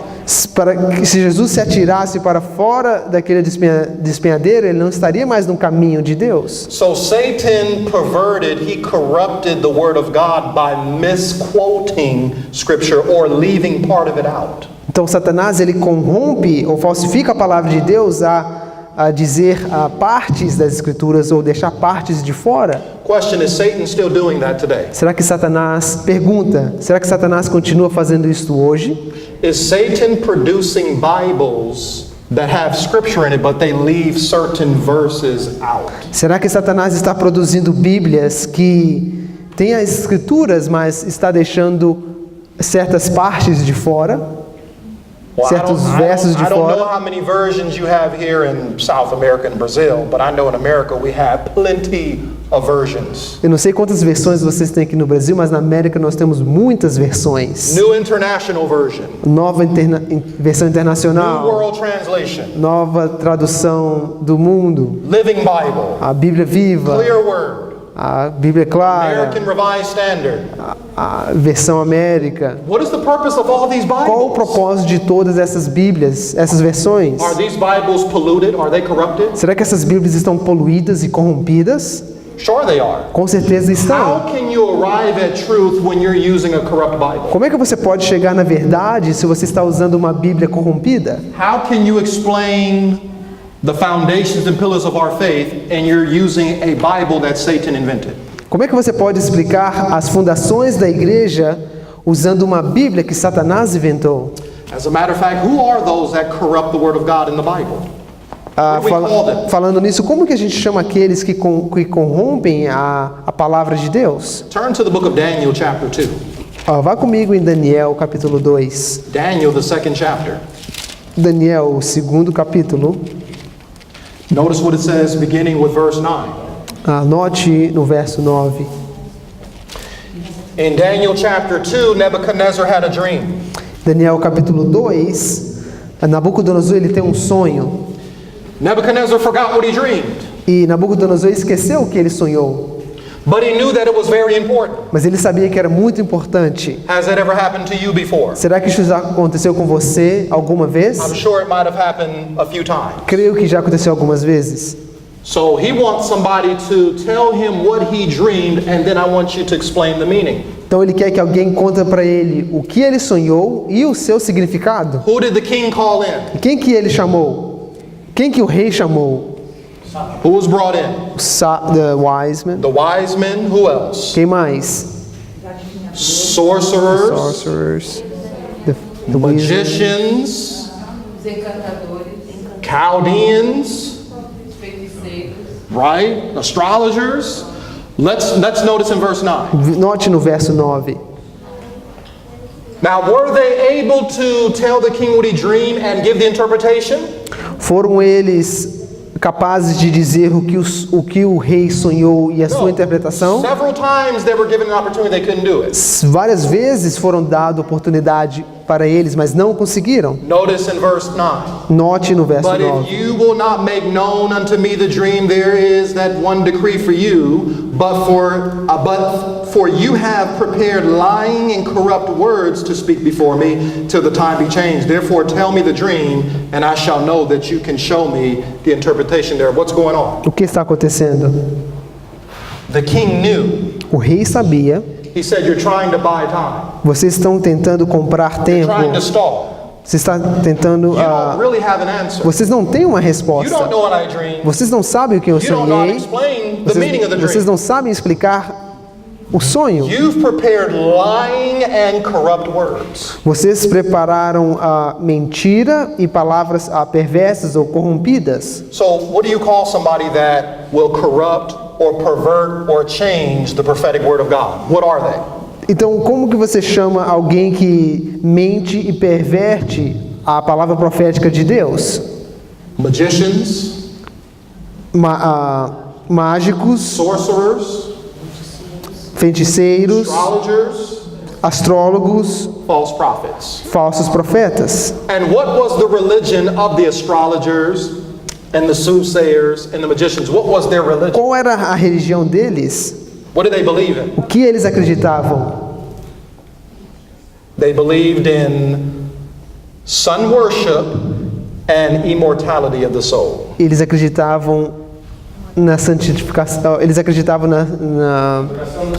B: Se Jesus se atirasse para fora daquele despenhadeiro, ele não estaria mais no caminho de Deus.
A: So Satan perverted, he corrupted the word of God by misquoting scripture or leaving part of it out.
B: Então Satanás ele corrompe ou falsifica a palavra de Deus a dizer partes das escrituras ou deixar partes de fora.
A: Question, is Satan still doing that today?
B: Será que Satanás continua fazendo isso hoje?
A: Is Satan producing Bibles that have scripture in it, but they leave certain verses out?
B: Será que Satanás está produzindo Bíblias que têm as escrituras, mas está deixando certas partes de fora? Certos versos de
A: I don't know
B: fora?
A: how many versions you have here in South America and Brazil, but I know in America we have plenty of versions.
B: Eu não sei quantas versões vocês têm aqui no Brasil, mas na América nós temos muitas versões.
A: New International Version,
B: Nova versão
A: New
B: internacional,
A: World Translation,
B: nova tradução do mundo,
A: Living Bible,
B: a Bíblia viva,
A: Clear Word.
B: a Bíblia Clara,
A: American Revised Standard.
B: a versão América.
A: What is the purpose of all these
B: Qual o
A: Bibles?
B: propósito de todas essas Bíblias, essas versões?
A: Are these Bibles polluted? Are they corrupted?
B: Será que essas Bíblias estão poluídas e corrompidas?
A: Sure they are.
B: Com certeza estão.
A: How can you arrive at truth when you're using a corrupt Bible?
B: Como é que você pode chegar na verdade se você está usando uma Bíblia corrompida?
A: How can you explain the foundations and pillars of our faith and you're using a Bible that Satan invented?
B: Como é que você pode explicar as fundações da igreja usando uma Bíblia que Satanás inventou?
A: As a matter of fact, who are those that corrupt the Word of God in the Bible? What do we call them?
B: Falando nisso, como que a gente chama aqueles que corrompem a palavra de Deus?
A: Turn to the book of Daniel, chapter 2.
B: Vá comigo em Daniel, capítulo 2.
A: Daniel, the second chapter.
B: Daniel, o segundo capítulo.
A: Notice what it says beginning with verse 9.
B: Anote no verso 9.
A: In Daniel chapter 2, Nebuchadnezzar had a dream.
B: Daniel, capítulo 2. Nabucodonosor, ele tem um sonho.
A: Nebuchadnezzar forgot what he dreamed,
B: E Nabucodonosor esqueceu o que ele sonhou.
A: but he knew that it was very important.
B: Mas ele sabia que era muito importante.
A: Has that ever happened to you before?
B: Será que isso já aconteceu com você alguma vez?
A: I'm sure it might have happened a few times.
B: Creio que já aconteceu algumas vezes.
A: So he wants somebody to tell him what he dreamed, and then I want you to explain the meaning.
B: Então ele quer que alguém conte para ele o que ele sonhou e o seu significado.
A: Who did the king call in?
B: E quem que ele chamou? Quem que o rei chamou?
A: Who was brought in?
B: The wise men.
A: The wise men. Who else?
B: Quem mais?
A: Sorcerers,
B: Sorcerers. The wizards.
A: magicians,
F: Os encantadores,
A: Chaldeans,
F: os feiticeiros.
A: right? Astrologers. Let's notice in verse 9.
B: Note no verso 9.
A: Now, were they able to tell the king what he dreamed and give the interpretation?
B: Foram eles capazes de dizer o que o rei sonhou e a sua interpretação?
A: Several times they were given an opportunity, they couldn't do it.
B: Várias vezes foram dadas oportunidade para eles, mas não conseguiram.
A: Notice in verse 9.
B: Note no verso
A: But if
B: 9.
A: you will not make known unto me the dream, there is that one decree for you, but for you have prepared lying and corrupt words to speak before me till the time be changed. Therefore tell me the dream, and I shall know that you can show me the interpretation there. What's going on?
B: O que está acontecendo?
A: The king knew.
B: O rei sabia.
A: He said, you're trying to buy time.
B: Vocês estão tentando comprar
A: You're
B: tempo.
A: trying to stall.
B: Você está tentando.
A: You don't really have an answer.
B: Vocês não têm uma
A: You
B: resposta.
A: don't know what I dreamed.
B: Vocês não sabem o que eu
A: You don't know how to
B: sonhei.
A: explain the meaning of the
B: Vocês
A: dream.
B: não sabem explicar o sonho.
A: You've prepared lying and corrupt words.
B: Vocês prepararam a mentira e palavras perversas ou corrompidas.
A: So, what do you call somebody that will corrupt or pervert or change the prophetic word of God? What are they?
B: Então, como que você chama alguém que mente e perverte a palavra profética de Deus?
A: Magicians,
B: Mágicos,
A: sorcerers,
B: feiticeiros,
A: astrologers,
B: astrólogos,
A: false prophets.
B: falsos profetas.
A: And what was the religion of the astrologers and the soothsayers and the magicians? What was their religion?
B: Qual era a religião deles?
A: What did they believe in?
B: O que eles acreditavam?
A: They believed in sun worship and immortality of the soul.
B: Eles acreditavam na santificação, eles acreditavam na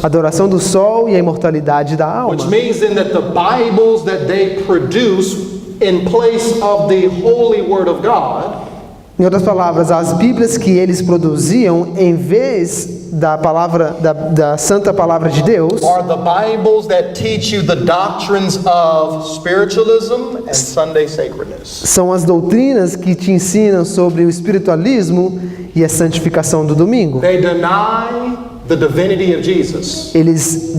B: adoração do sol e a imortalidade da alma.
A: Which means then that the Bibles that they produce in place of the holy word of God
B: Em outras palavras, as Bíblias que eles produziam, em vez da palavra da santa palavra de Deus,
A: are the Bibles that teach you the doctrines of spiritualism and Sunday sacredness.
B: são as doutrinas que te ensinam sobre o espiritualismo e a santificação do domingo.
A: They deny the divinity of Jesus.
B: Eles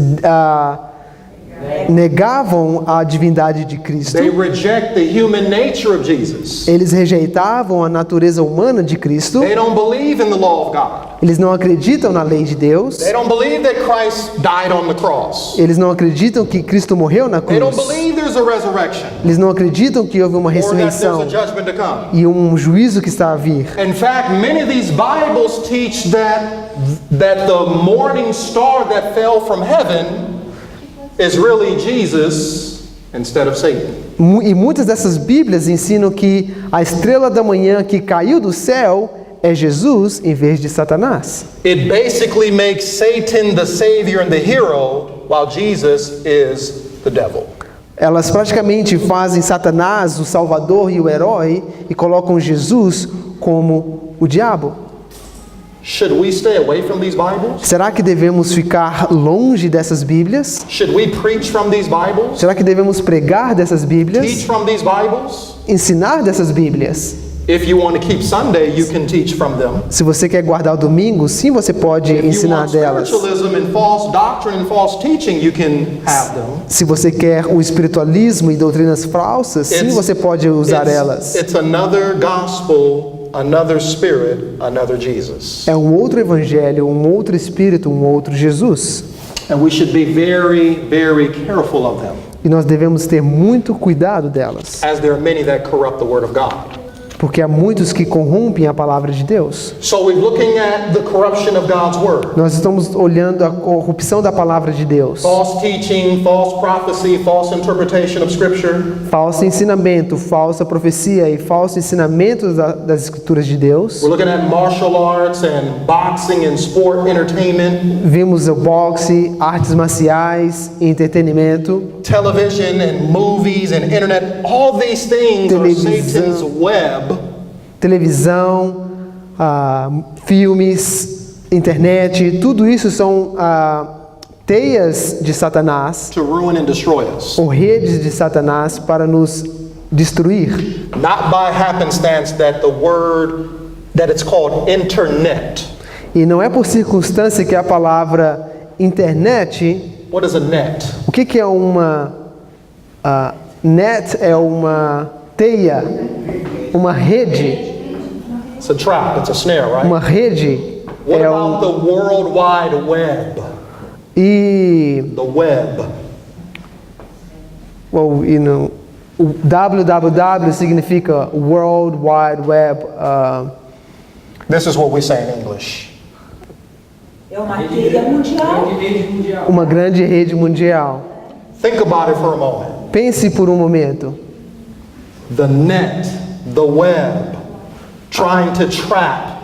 B: negavam a divindade de Cristo.
A: They reject the human nature of Jesus.
B: Eles rejeitavam a natureza humana de Cristo.
A: They don't believe in the law of God.
B: Eles não acreditam na lei de Deus.
A: They don't believe that Christ died on the cross.
B: Eles não acreditam que Cristo morreu na
A: They don't
B: cruz.
A: believe there's a resurrection
B: Eles não acreditam que houve uma
A: or that there's
B: ressurreição
A: a judgment to come.
B: e um juízo que está a vir.
A: In fact, many of these Bibles teach that that the morning star that fell from heaven is really Jesus instead of Satan.
B: E muitas dessas Bíblias ensinam que a estrela da manhã que caiu do céu é Jesus em vez de Satanás.
A: It basically makes Satan the savior and the hero, while Jesus is the devil.
B: Elas praticamente fazem Satanás o salvador e o herói e colocam Jesus como o diabo.
A: Should we stay away from these Bibles?
B: Será que devemos ficar longe dessas Bíblias?
A: Should we preach from these Bibles?
B: Será que devemos pregar dessas
A: Teach
B: Bíblias?
A: from these Bibles?
B: Ensinar dessas Bíblias?
A: If you want to keep Sunday, you can teach from them.
B: Se você quer guardar o domingo, sim, você pode
A: If you
B: ensinar
A: want
B: delas.
A: spiritualism and false doctrine and false teaching, you can have them.
B: Se você quer o espiritualismo e doutrinas falsas, sim, você pode usar elas.
A: It's another gospel, another spirit, another Jesus.
B: É um outro evangelho, um outro espírito, um outro Jesus.
A: And we should be very, very careful of them,
B: E nós devemos ter muito cuidado delas,
A: as there are many that corrupt the word of God.
B: porque há muitos que corrompem a palavra de Deus.
A: So we're looking at the corruption of God's word.
B: Nós estamos olhando a corrupção da palavra de Deus.
A: False teaching, false prophecy, false interpretation of Scripture.
B: Falso ensinamento, falsa profecia e falso ensinamento das escrituras de Deus.
A: We're looking at martial arts and boxing and sport entertainment,
B: Vimos o boxe, artes marciais e entretenimento,
A: television and movies and internet. All these things are Satan's web
B: televisão, filmes, internet, tudo isso são teias de Satanás
A: to ruin and destroy us.
B: ou redes de Satanás para nos destruir.
A: Not by happenstance that the word that it's called internet.
B: E não é por circunstância que a palavra internet,
A: What is a net?
B: o que é uma net? É uma teia, uma rede.
A: It's a trap, it's a snare, right?
B: Uma rede
A: What
B: é
A: about the World Wide Web?
B: e
A: The web.
B: well, you know, o www significa World Wide Web.
A: This is what we say in English.
C: É uma teia mundial.
D: Rede mundial.
B: Uma grande rede mundial.
A: Think about it for a moment.
B: Pense por um momento.
A: The net, the web, trying to trap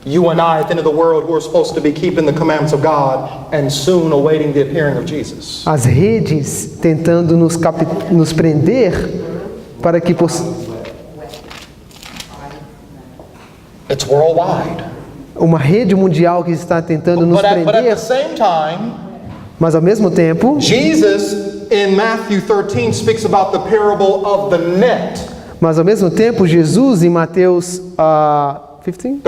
A: you and I at the end of the world who are supposed to be keeping the commandments of God and soon awaiting the appearing of Jesus.
B: As redes tentando nos prender para que
A: It's worldwide.
B: uma rede mundial que está tentando nos
A: But at the
B: prender,
A: same time,
B: mas ao mesmo tempo,
A: Jesus in Matthew 13 speaks about the parable of the net.
B: Jesus em Mateus 15?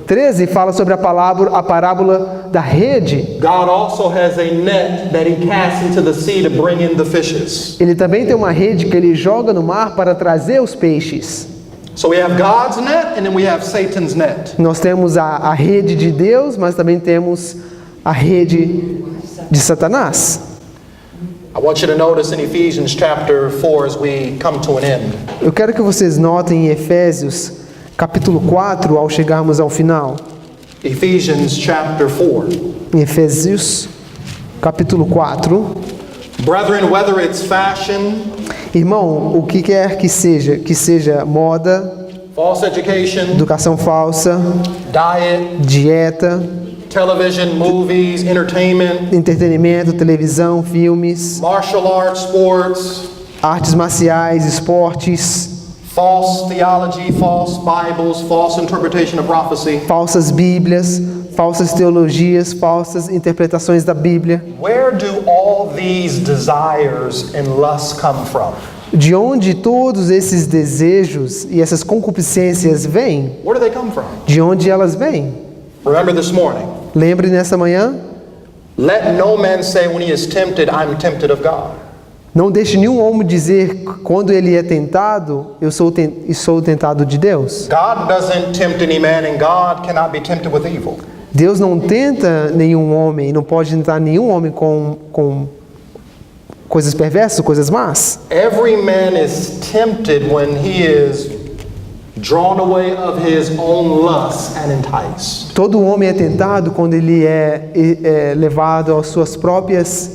B: 13 fala sobre a parábola da rede.
A: God also has a net that he casts into the sea to bring in the fishes.
B: Ele também tem uma rede que ele joga no mar para trazer os peixes.
A: So we have God's net and then we have Satan's net.
B: Nós temos a rede de Deus, mas também temos a rede de Satanás.
A: I want you to notice in Ephesians chapter 4 as we come to an end.
B: Eu quero que vocês notem em Efésios, capítulo 4, ao chegarmos ao final.
A: Ephesians chapter 4.
B: Em Efésios, capítulo 4.
A: Brethren, whether it's fashion,
B: Irmão, o que quer que seja moda,
A: false education,
B: educação falsa,
A: diet,
B: dieta,
A: television, movies, entertainment,
B: entretenimento, televisão, filmes,
A: martial arts, sports,
B: artes marciais, esportes,
A: false theology, false Bibles, false interpretation of prophecy.
B: falsas bíblias, falsas teologias, falsas interpretações da Bíblia.
A: Where do all these desires and lusts come from?
B: De onde todos esses desejos e essas concupiscências vêm?
A: Where do they come from?
B: De onde elas vêm?
A: Remember this morning.
B: Lembre nessa manhã,
A: Let no man say when he is tempted, I'm tempted of God.
B: não deixe nenhum homem dizer quando ele é tentado, eu sou tentado de Deus.
A: God doesn't tempt any man and God cannot be tempted with evil.
B: Deus não tenta nenhum homem, não pode tentar nenhum homem com coisas perversas, coisas más.
A: Every man is tempted when he is drawn away of his own lusts and enticed.
B: Todo homem é tentado quando ele é levado aos seus próprios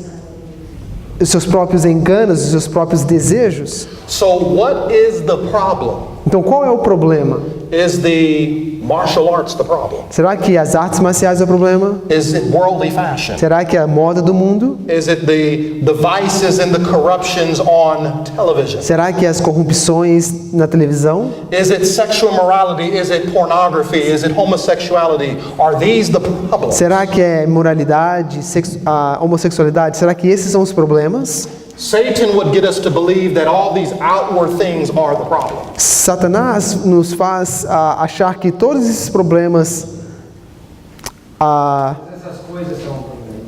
B: enganos, os seus próprios desejos.
A: So what is the problem?
B: Então, qual é o problema?
A: Is the martial arts the problem?
B: Será que as artes marciais é o problema?
A: Is it worldly fashion?
B: Será que é a moda do mundo?
A: Is it the vices and the corruptions on television?
B: Será que é as corrupções na televisão?
A: Is it sexual immorality? Is it pornography? Is it homosexuality? Are these the problems?
B: Será que é imoralidade, a homossexualidade? Será que esses são os problemas?
A: Satan would get us to believe that all these outward things are the problem.
B: Satanás nos faz achar que todos esses problemas,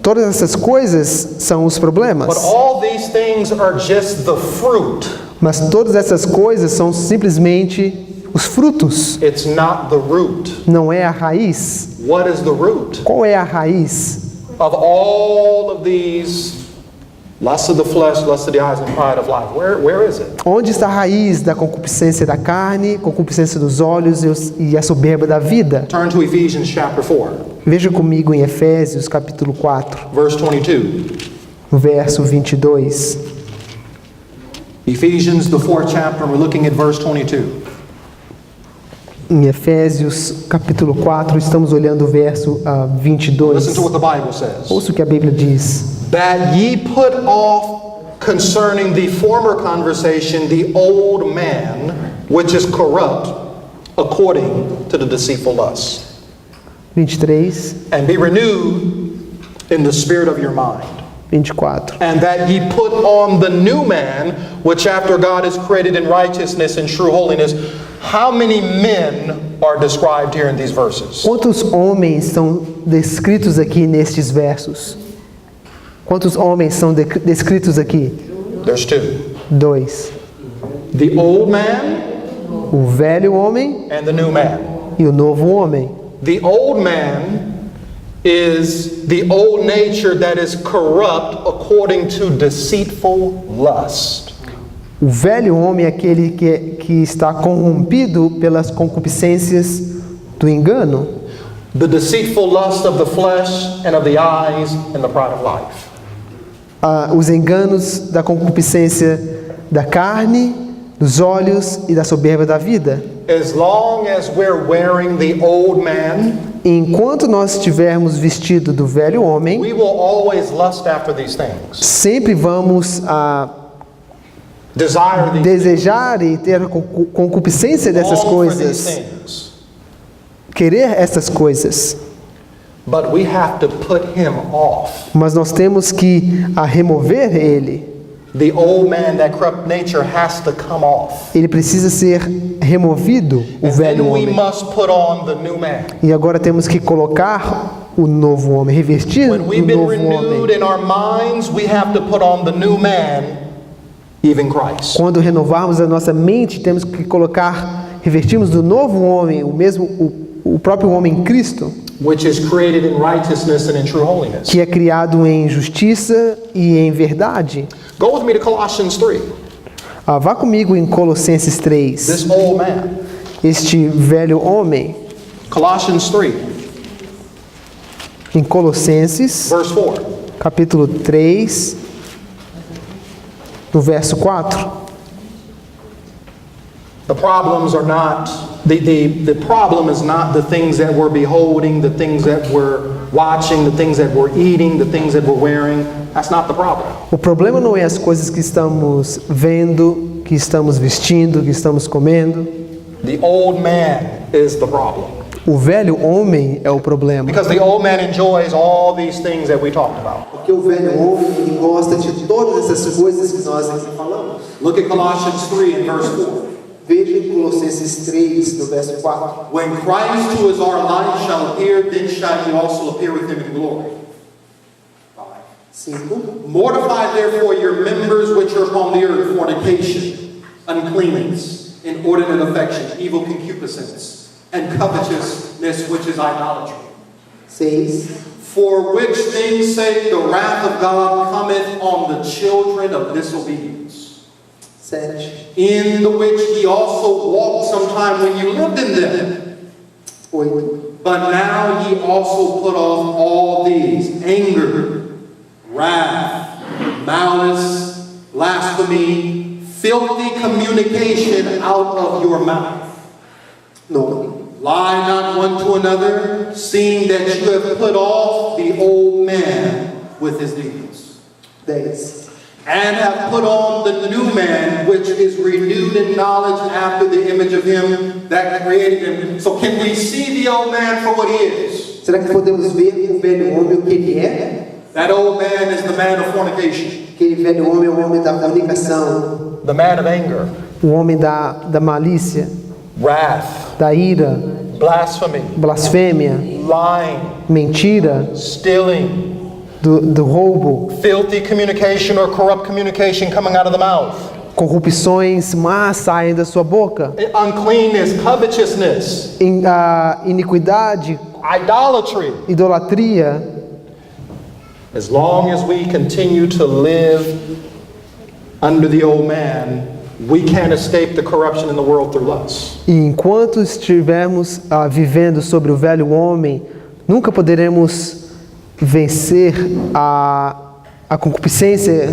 B: todas essas coisas são os problemas.
A: But all these things are just the fruit.
B: Mas todas essas coisas são simplesmente os frutos,
A: It's not the root.
B: não é a raiz.
A: What is the root
B: Qual é a raiz
A: of all of these lusts of the flesh, lusts of the eyes, and pride of life? Where is it?
B: Onde está a raiz da concupiscência da carne, concupiscência dos olhos e a soberba da vida?
A: Turn to Ephesians chapter 4,
B: Veja comigo em Efésios capítulo 4,
A: verse 22.
B: no verso 22.
A: Ephesians, the 4th chapter, we're looking at verse 22.
B: Em Efésios capítulo 4, estamos olhando o verso 22.
A: Listen to what the Bible says.
B: Ouça o que a Bíblia diz.
A: That ye put off concerning the former conversation the old man, which is corrupt according to the deceitful lust,
B: 23,
A: and be renewed in the spirit of your mind.
B: 24.
A: And that ye put on the new man, which after God is created in righteousness and true holiness. How many men are described here in these verses?
B: Quantos homens são descritos aqui nestes versos? Quantos homens são descritos aqui?
A: There's two.
B: 2.
A: The old man
B: O velho homem
A: and the new man.
B: e o novo homem.
A: The old man is the old nature that is corrupt according to deceitful lust.
B: O velho homem é aquele que está corrompido pelas concupiscências do engano.
A: The deceitful lust of the flesh and of the eyes and the pride of life.
B: Os enganos da concupiscência da carne, dos olhos e da soberba da vida.
A: As long as we're wearing the old man,
B: Enquanto nós estivermos vestidos do velho homem,
A: we will always lust after these things.
B: sempre vamos
A: Desire these
B: desejar e ter a concupiscência dessas
A: long for these
B: coisas,
A: things.
B: querer essas coisas.
A: But we have to put him off.
B: Mas nós temos que remover ele.
A: The old man, that corrupt nature, has to come off.
B: Ele precisa ser removido, o
A: And
B: velho
A: then we
B: homem.
A: must put on the new man.
B: E agora temos que colocar o novo homem, revestir
A: When
B: o
A: we've been
B: novo
A: renewed
B: homem.
A: in our minds, we have to put on the new man, even Christ.
B: Quando renovarmos a nossa mente, temos que revestirmos do novo homem, o próprio homem Cristo,
A: Which is created in righteousness and in true holiness.
B: que é criado em justiça e em verdade.
A: Go with me to Colossians 3.
B: Vá comigo em Colossenses 3.
A: This old man.
B: Este velho homem,
A: Colossians 3,
B: em Colossenses,
A: verse 4.
B: capítulo 3, no verso 4.
A: The problems are not, the problem is not the things that we're beholding, the things that we're watching, the things that we're eating, the things that we're wearing. That's not the problem.
B: O problema não é as coisas que estamos vendo, que estamos vestindo, que estamos comendo.
A: The old man is the problem.
B: O velho homem é o problema.
A: Because the old man enjoys all these things that we talked about.
B: Porque o velho homem ele gosta de todas essas coisas que nós aqui falamos.
A: Look at Colossians 3 and verse 4.
B: Veja em Colossenses 3, no verso 4.
A: When Christ, who is our life, shall appear, then shall ye also appear with him in glory.
B: 5.
A: Mortify therefore your members which are upon the earth, fornication, uncleanness, inordinate affection, evil concupiscence, and covetousness, which is idolatry.
B: 6.
A: For which things sake the wrath of God cometh on the children of disobedience.
B: 7,
A: in the which ye also walked sometime when you lived in them.
B: 8.
A: But now ye also put off all these: anger, wrath, malice, blasphemy, filthy communication out of your mouth.
B: 9.
A: Lie not one to another, seeing that you have put off the old man with his deeds,
B: 10.
A: and have put on the new man, which is renewed in knowledge after the image of him that created him. So can we see the old man for what he is?
B: Será que podemos ver o velho homem o que ele é?
A: That old man is the man of fornication,
B: Aquele velho homem é o homem da fornicação,
A: the man of anger,
B: o homem da malícia,
A: wrath,
B: da ira,
A: blasphemy,
B: blasfêmia,
A: lying,
B: mentira,
A: stealing,
B: do roubo,
A: filthy communication or corrupt communication coming out of the mouth,
B: corrupções más saem da sua boca,
A: uncleanness, covetousness,
B: iniquidade,
A: idolatry.
B: idolatria.
A: As long as we continue to live under the old man, we can't escape the corruption in the world through lust.
B: E enquanto estivermos vivendo sobre o velho homem, nunca poderemos vencer a concupiscência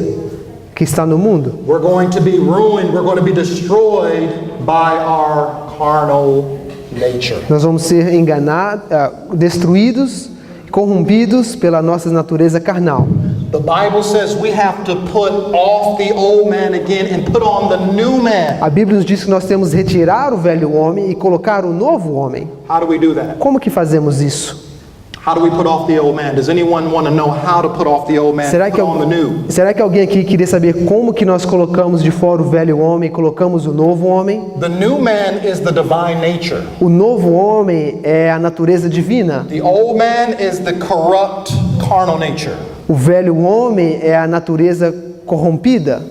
B: que está no mundo.
A: We're going to be ruined, we're going to be destroyed by our carnal nature.
B: Nós vamos ser enganados, destruídos, corrompidos pela nossa natureza carnal.
A: The Bible says we have to put off the old man again and put on the new man.
B: A Bíblia nos diz que nós temos que retirar o velho homem e colocar o novo homem.
A: How do we do that?
B: Como que fazemos isso?
A: How do we put off the old man? Does anyone want to know how to put off the old man and put on the new?
B: Será que alguém aqui queria saber como que nós colocamos de fora o velho homem e colocamos o novo homem?
A: The new man is the divine nature.
B: O novo homem é a natureza divina.
A: The old man is the corrupt carnal nature.
B: O velho homem é a natureza corrompida.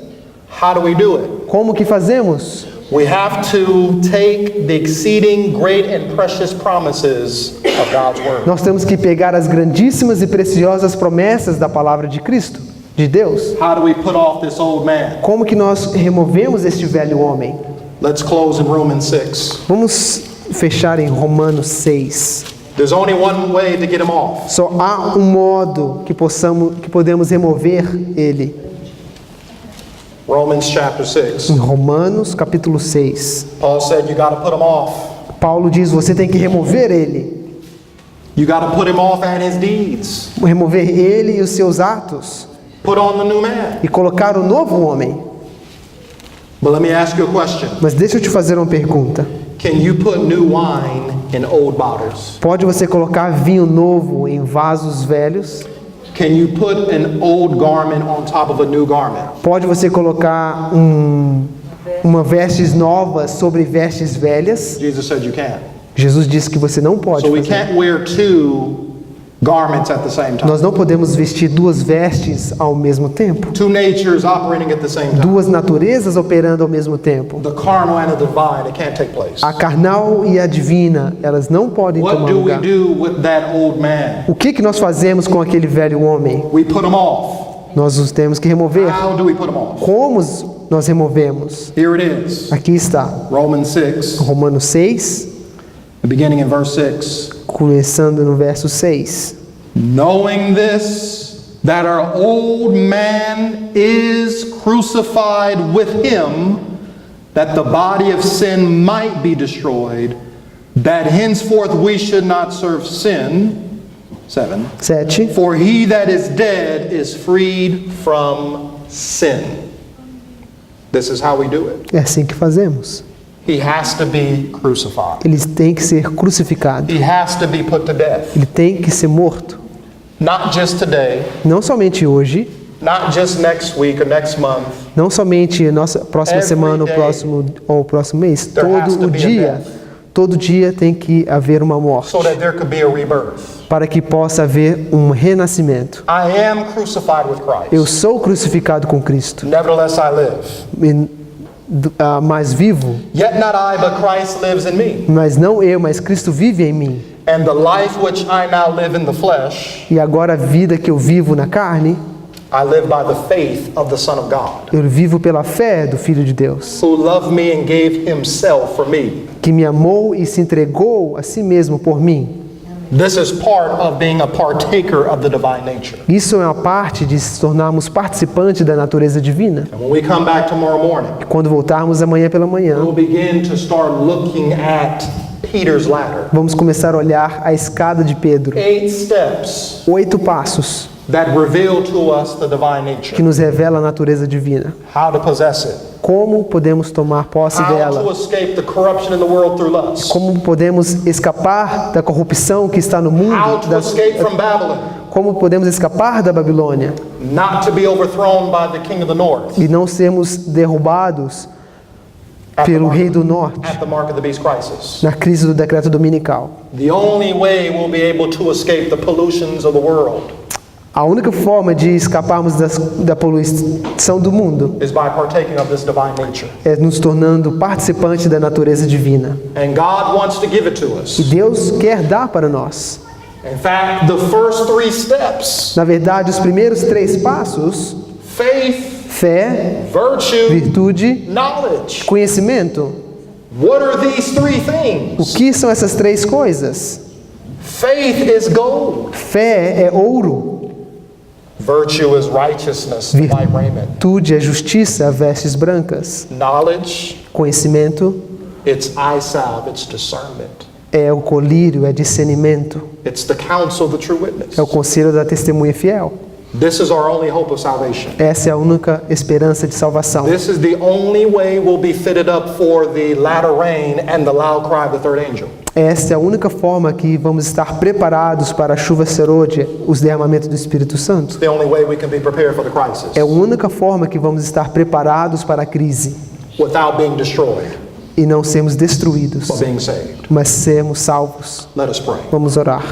A: How do we do it?
B: Como que fazemos?
A: We have to take the exceeding great and precious promises of God's word.
B: Nós temos que pegar as grandíssimas e preciosas promessas da palavra de Cristo, de Deus.
A: How do we put off this old man?
B: Como que nós removemos este velho homem?
A: Let's close in Romans 6.
B: Vamos fechar em Romanos 6.
A: There's only one way to get him off.
B: Só há um modo que podemos remover ele.
A: Romans chapter 6.
B: Em Romanos capítulo 6.
A: Paul said you got to put him off.
B: Paulo diz, você tem que remover ele.
A: You got to put him off and his deeds.
B: Remover ele e os seus atos.
A: Put on the new man.
B: E colocar o novo homem.
A: But let me ask you a question.
B: Mas deixa eu te fazer uma pergunta.
A: Can you put new wine in old bottles?
B: Pode você colocar vinho novo em vasos velhos?
A: Can you put an old garment on top of a new garment?
B: Pode você colocar uma vestes novas sobre vestes velhas?
A: Jesus said you can't.
B: Jesus disse que você não pode
A: So we
B: fazer.
A: can't wear two garments at the same time.
B: Nós não podemos vestir duas vestes ao mesmo tempo.
A: Two natures operating at the same time.
B: Duas naturezas operando ao mesmo tempo.
A: The carnal and the divine, it can't take place.
B: A carnal e a divina, elas não podem
A: What
B: tomar
A: do we
B: lugar.
A: do with that old man?
B: O que nós fazemos com aquele velho homem?
A: We put him off.
B: Nós os temos que remover.
A: How do we put him off?
B: Como nós removemos?
A: Here it is.
B: Aqui está.
A: Romans 6,
B: Romanos 6,
A: beginning in verse 6.
B: começando no verso 6.
A: Knowing this, that our old man is crucified with him, that the body of sin might be destroyed, that henceforth we should not serve sin. 7.
B: 7.
A: For he that is dead is freed from sin. This is how we do it.
B: É assim que fazemos.
A: He has to be crucified.
B: Ele tem que ser crucificado.
A: He has to be put to death.
B: Ele tem que ser morto.
A: Not just today,
B: Não somente hoje,
A: not just next week or next month.
B: não somente nossa próxima
A: Every
B: semana
A: day,
B: ou o próximo mês.
A: there has to
B: Todo o
A: be a
B: dia,
A: death.
B: todo dia tem que haver uma morte,
A: So that there could be a rebirth.
B: para que possa haver um renascimento.
A: I am crucified with
B: Eu
A: Christ.
B: sou crucificado com Cristo,
A: Nevertheless I live.
B: mas vivo,
A: Yet not I, but Christ lives in me.
B: mas não eu, mas Cristo vive em mim.
A: And the life which I now live in the flesh,
B: E agora a vida que eu vivo na carne,
A: I live by the faith of the Son of God,
B: Eu vivo pela fé do Filho de Deus,
A: who loved me and gave himself for me.
B: que me amou e se entregou a si mesmo por mim.
A: This is part of being a partaker of the divine nature.
B: Isso é uma parte de se tornarmos participantes da natureza divina.
A: And when we come back tomorrow morning,
B: Quando voltarmos amanhã pela manhã,
A: we'll begin to start looking at Peter's ladder.
B: vamos começar a olhar a escada de Pedro.
A: 8 steps
B: 8 passos
A: that reveal to us the divine nature.
B: que nos revela a natureza divina.
A: How to possess it.
B: Como podemos tomar posse
A: How to
B: dela?
A: escape the corruption in the world through lust.
B: Como podemos escapar da corrupção que está no
A: How
B: mundo?
A: to escape from Babylon.
B: Como podemos escapar da Babilônia
A: Not to be overthrown by the king of the north.
B: e não sermos derrubados
A: At the
B: pelo
A: mark-
B: rei do norte
A: At the mark of the beast crisis.
B: na crise do decreto dominical?
A: The only way we'll be able to escape the pollutions of the world
B: A única forma de escaparmos da poluição do mundo
A: is by partaking of this divine nature.
B: é nos tornando participantes da natureza divina.
A: And God wants to give it to
B: E
A: us.
B: Deus quer dar para nós.
A: In fact, the first 3 steps,
B: Na verdade, os primeiros 3 passos,
A: faith,
B: fé,
A: virtue,
B: virtude,
A: knowledge.
B: conhecimento.
A: What are these 3
B: O
A: things?
B: que são essas 3 coisas?
A: Faith is gold.
B: Fé é ouro,
A: Virtue is righteousness, white raiment.
B: virtude é justiça, vestes brancas.
A: Knowledge,
B: Conhecimento
A: it's eye salve, it's discernment.
B: é o colírio, é discernimento,
A: It's the counsel of the true witness.
B: é o conselho da testemunha fiel.
A: This is our only hope of salvation.
B: Essa é a única esperança de salvação.
A: This is the only way we'll be fitted up for the latter rain and the loud cry of the third angel.
B: Esta é a única forma que vamos estar preparados para a chuva serôdia, os derramamentos do Espírito Santo.
A: It's the only way we can be prepared for the crisis
B: É a única forma que vamos estar preparados para a crise
A: without being destroyed,
B: e não sermos destruídos,
A: but being saved.
B: mas sermos salvos.
A: Let us pray.
B: Vamos orar.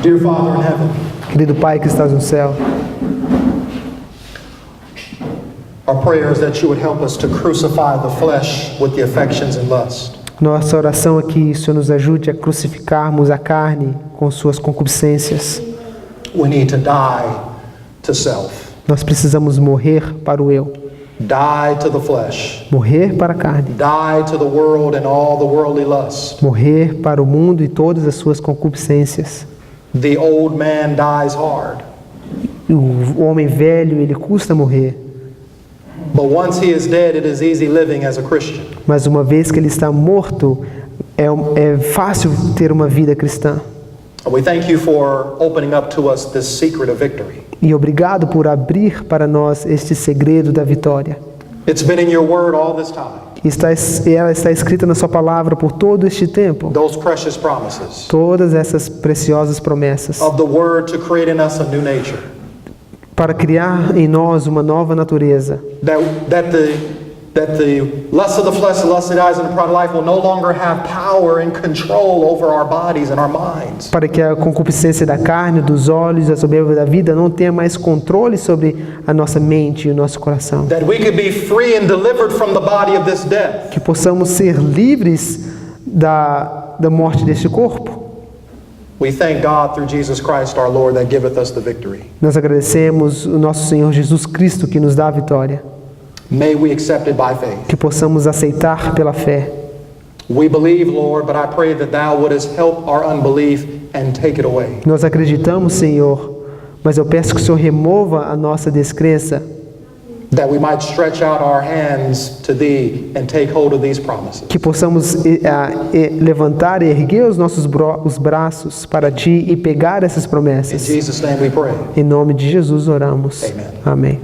A: Dear Father in heaven,
B: Querido Pai que estás no céu,
A: our prayer is that you would help us to crucify the flesh with the affections and lust.
B: nossa oração é que o Senhor nos ajude a crucificarmos a carne com suas concupiscências.
A: We need to die to self,
B: Nós precisamos morrer para o eu,
A: die to the flesh,
B: morrer para a carne,
A: die to the world and all the worldly lusts.
B: morrer para o mundo e todas as suas concupiscências.
A: The old man dies hard,
B: E o homem velho, ele custa morrer,
A: but once he is dead, it is easy living as a Christian.
B: mas uma vez que ele está morto, é fácil ter uma vida cristã.
A: We thank you for opening up to us this secret of victory.
B: E obrigado por abrir para nós este segredo da vitória.
A: It's been in your word all this time.
B: Ela está escrita na sua palavra por todo este tempo.
A: Those precious promises
B: Todas essas preciosas promessas
A: of the word to create in us a new nature.
B: para criar em nós uma nova natureza.
A: That the lust of the flesh, the lust of the eyes, and the pride of life will no longer have power and control over our bodies and our minds.
B: Para que a concupiscência da carne, dos olhos, a soberba da vida não tenha mais controle sobre a nossa mente e o nosso coração.
A: That we could be free and delivered from the body of this death.
B: Que possamos ser livres da morte deste corpo.
A: We thank God through Jesus Christ our Lord that giveth us the victory.
B: Nós agradecemos o nosso Senhor Jesus Cristo que nos dá a vitória.
A: May we accept it by faith.
B: Que possamos aceitar pela fé.
A: We believe, Lord, but I pray that thou wouldest help our unbelief and take it away.
B: Nós acreditamos, Senhor, mas eu peço que o Senhor remova a nossa descrença,
A: That we might stretch out our hands to thee and take hold of these promises.
B: que possamos levantar e erguer os nossos os braços para Ti e pegar essas
A: In
B: promessas.
A: Jesus' name we pray.
B: Em nome de Jesus oramos.
A: Amen.
B: Amém.